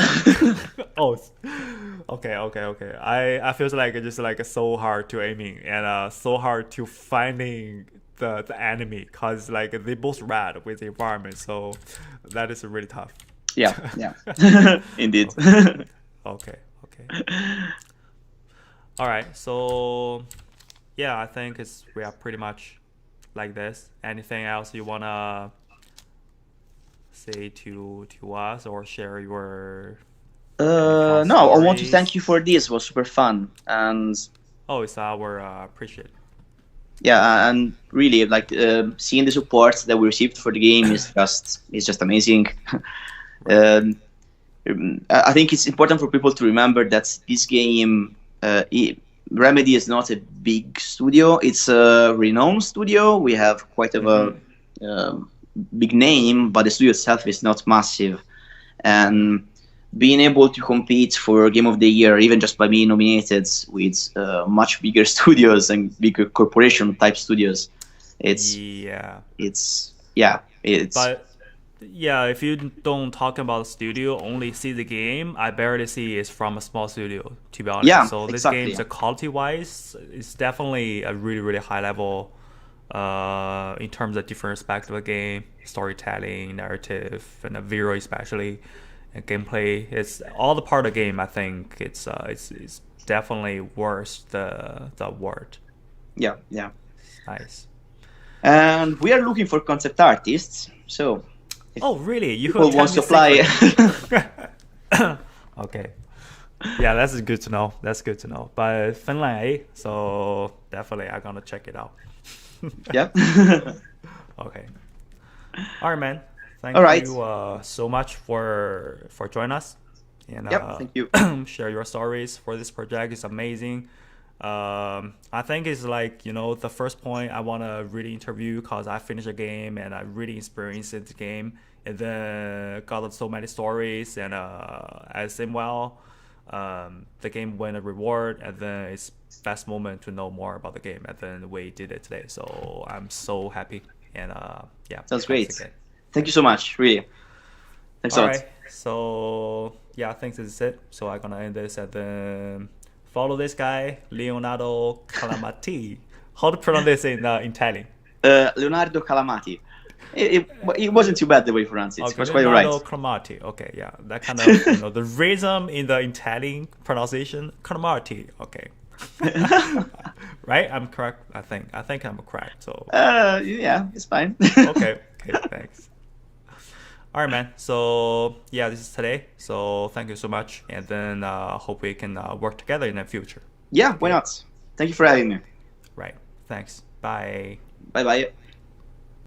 C: Okay. I feel like it's just so hard to aiming and so hard to finding the enemy, cause they both red with the environment, so that is really tough.
B: Yeah. Indeed.
C: Okay. All right, so I think we are pretty much like this. Anything else you wanna say to us or share your
B: no, I want to thank you for this. It was super fun, and
C: it's our appreciate.
B: Yeah, and really, seeing the support that we received for the game is just amazing. I think it's important for people to remember that this game, Remedy is not a big studio. It's a renowned studio. We have quite a big name, but the studio itself is not massive. And being able to compete for Game of the Year, even just by being nominated with much bigger studios and bigger corporation type studios,
C: if you don't talk about the studio, only see the game, I barely see it's from a small studio, to be honest.
B: Yeah,
C: so this game, the quality wise, is definitely a really, really high level in terms of different aspects of the game, storytelling, narrative, and the visual especially. And gameplay, it's all the part of the game. I think it's definitely worth the award.
B: Yeah, yeah.
C: Nice.
B: And we are looking for concept artists. So.
C: Oh, really? You
B: people want to apply.
C: Okay. Yeah, that's good to know. That's good to know. But Finland, eh? So definitely I'm gonna check it out.
B: Yeah.
C: Okay. All right, man. Thank you so much for joining us. And
B: thank you.
C: Share your stories for this project. It's amazing. I think it's like, the first point I want to really interview because I finished the game and I really experienced the game and then got so many stories and at the same while the game won a reward and then it's best moment to know more about the game and then we did it today. So I'm so happy and yeah.
B: Sounds great. Again. Thank you so much. Really. Thanks a lot.
C: Right. So yeah, I think this is it. So I'm gonna end this and then follow this guy, Leonardo Calamati. How to pronounce this in Italian?
B: Leonardo Calamati. It wasn't too bad the way you pronounce it.
C: Okay,
B: it was quite right.
C: Leonardo Calamati. Okay, yeah, that kind of the rhythm in the Italian pronunciation. Calamati. Okay. Right? I'm correct. I think I'm correct. So.
B: Yeah, it's fine.
C: Okay. Thanks. All right, man. So yeah, this is today. So thank you so much, and then hope we can work together in the future.
B: Yeah, why not? Thank you for having me.
C: Right. Thanks. Bye.
B: Bye.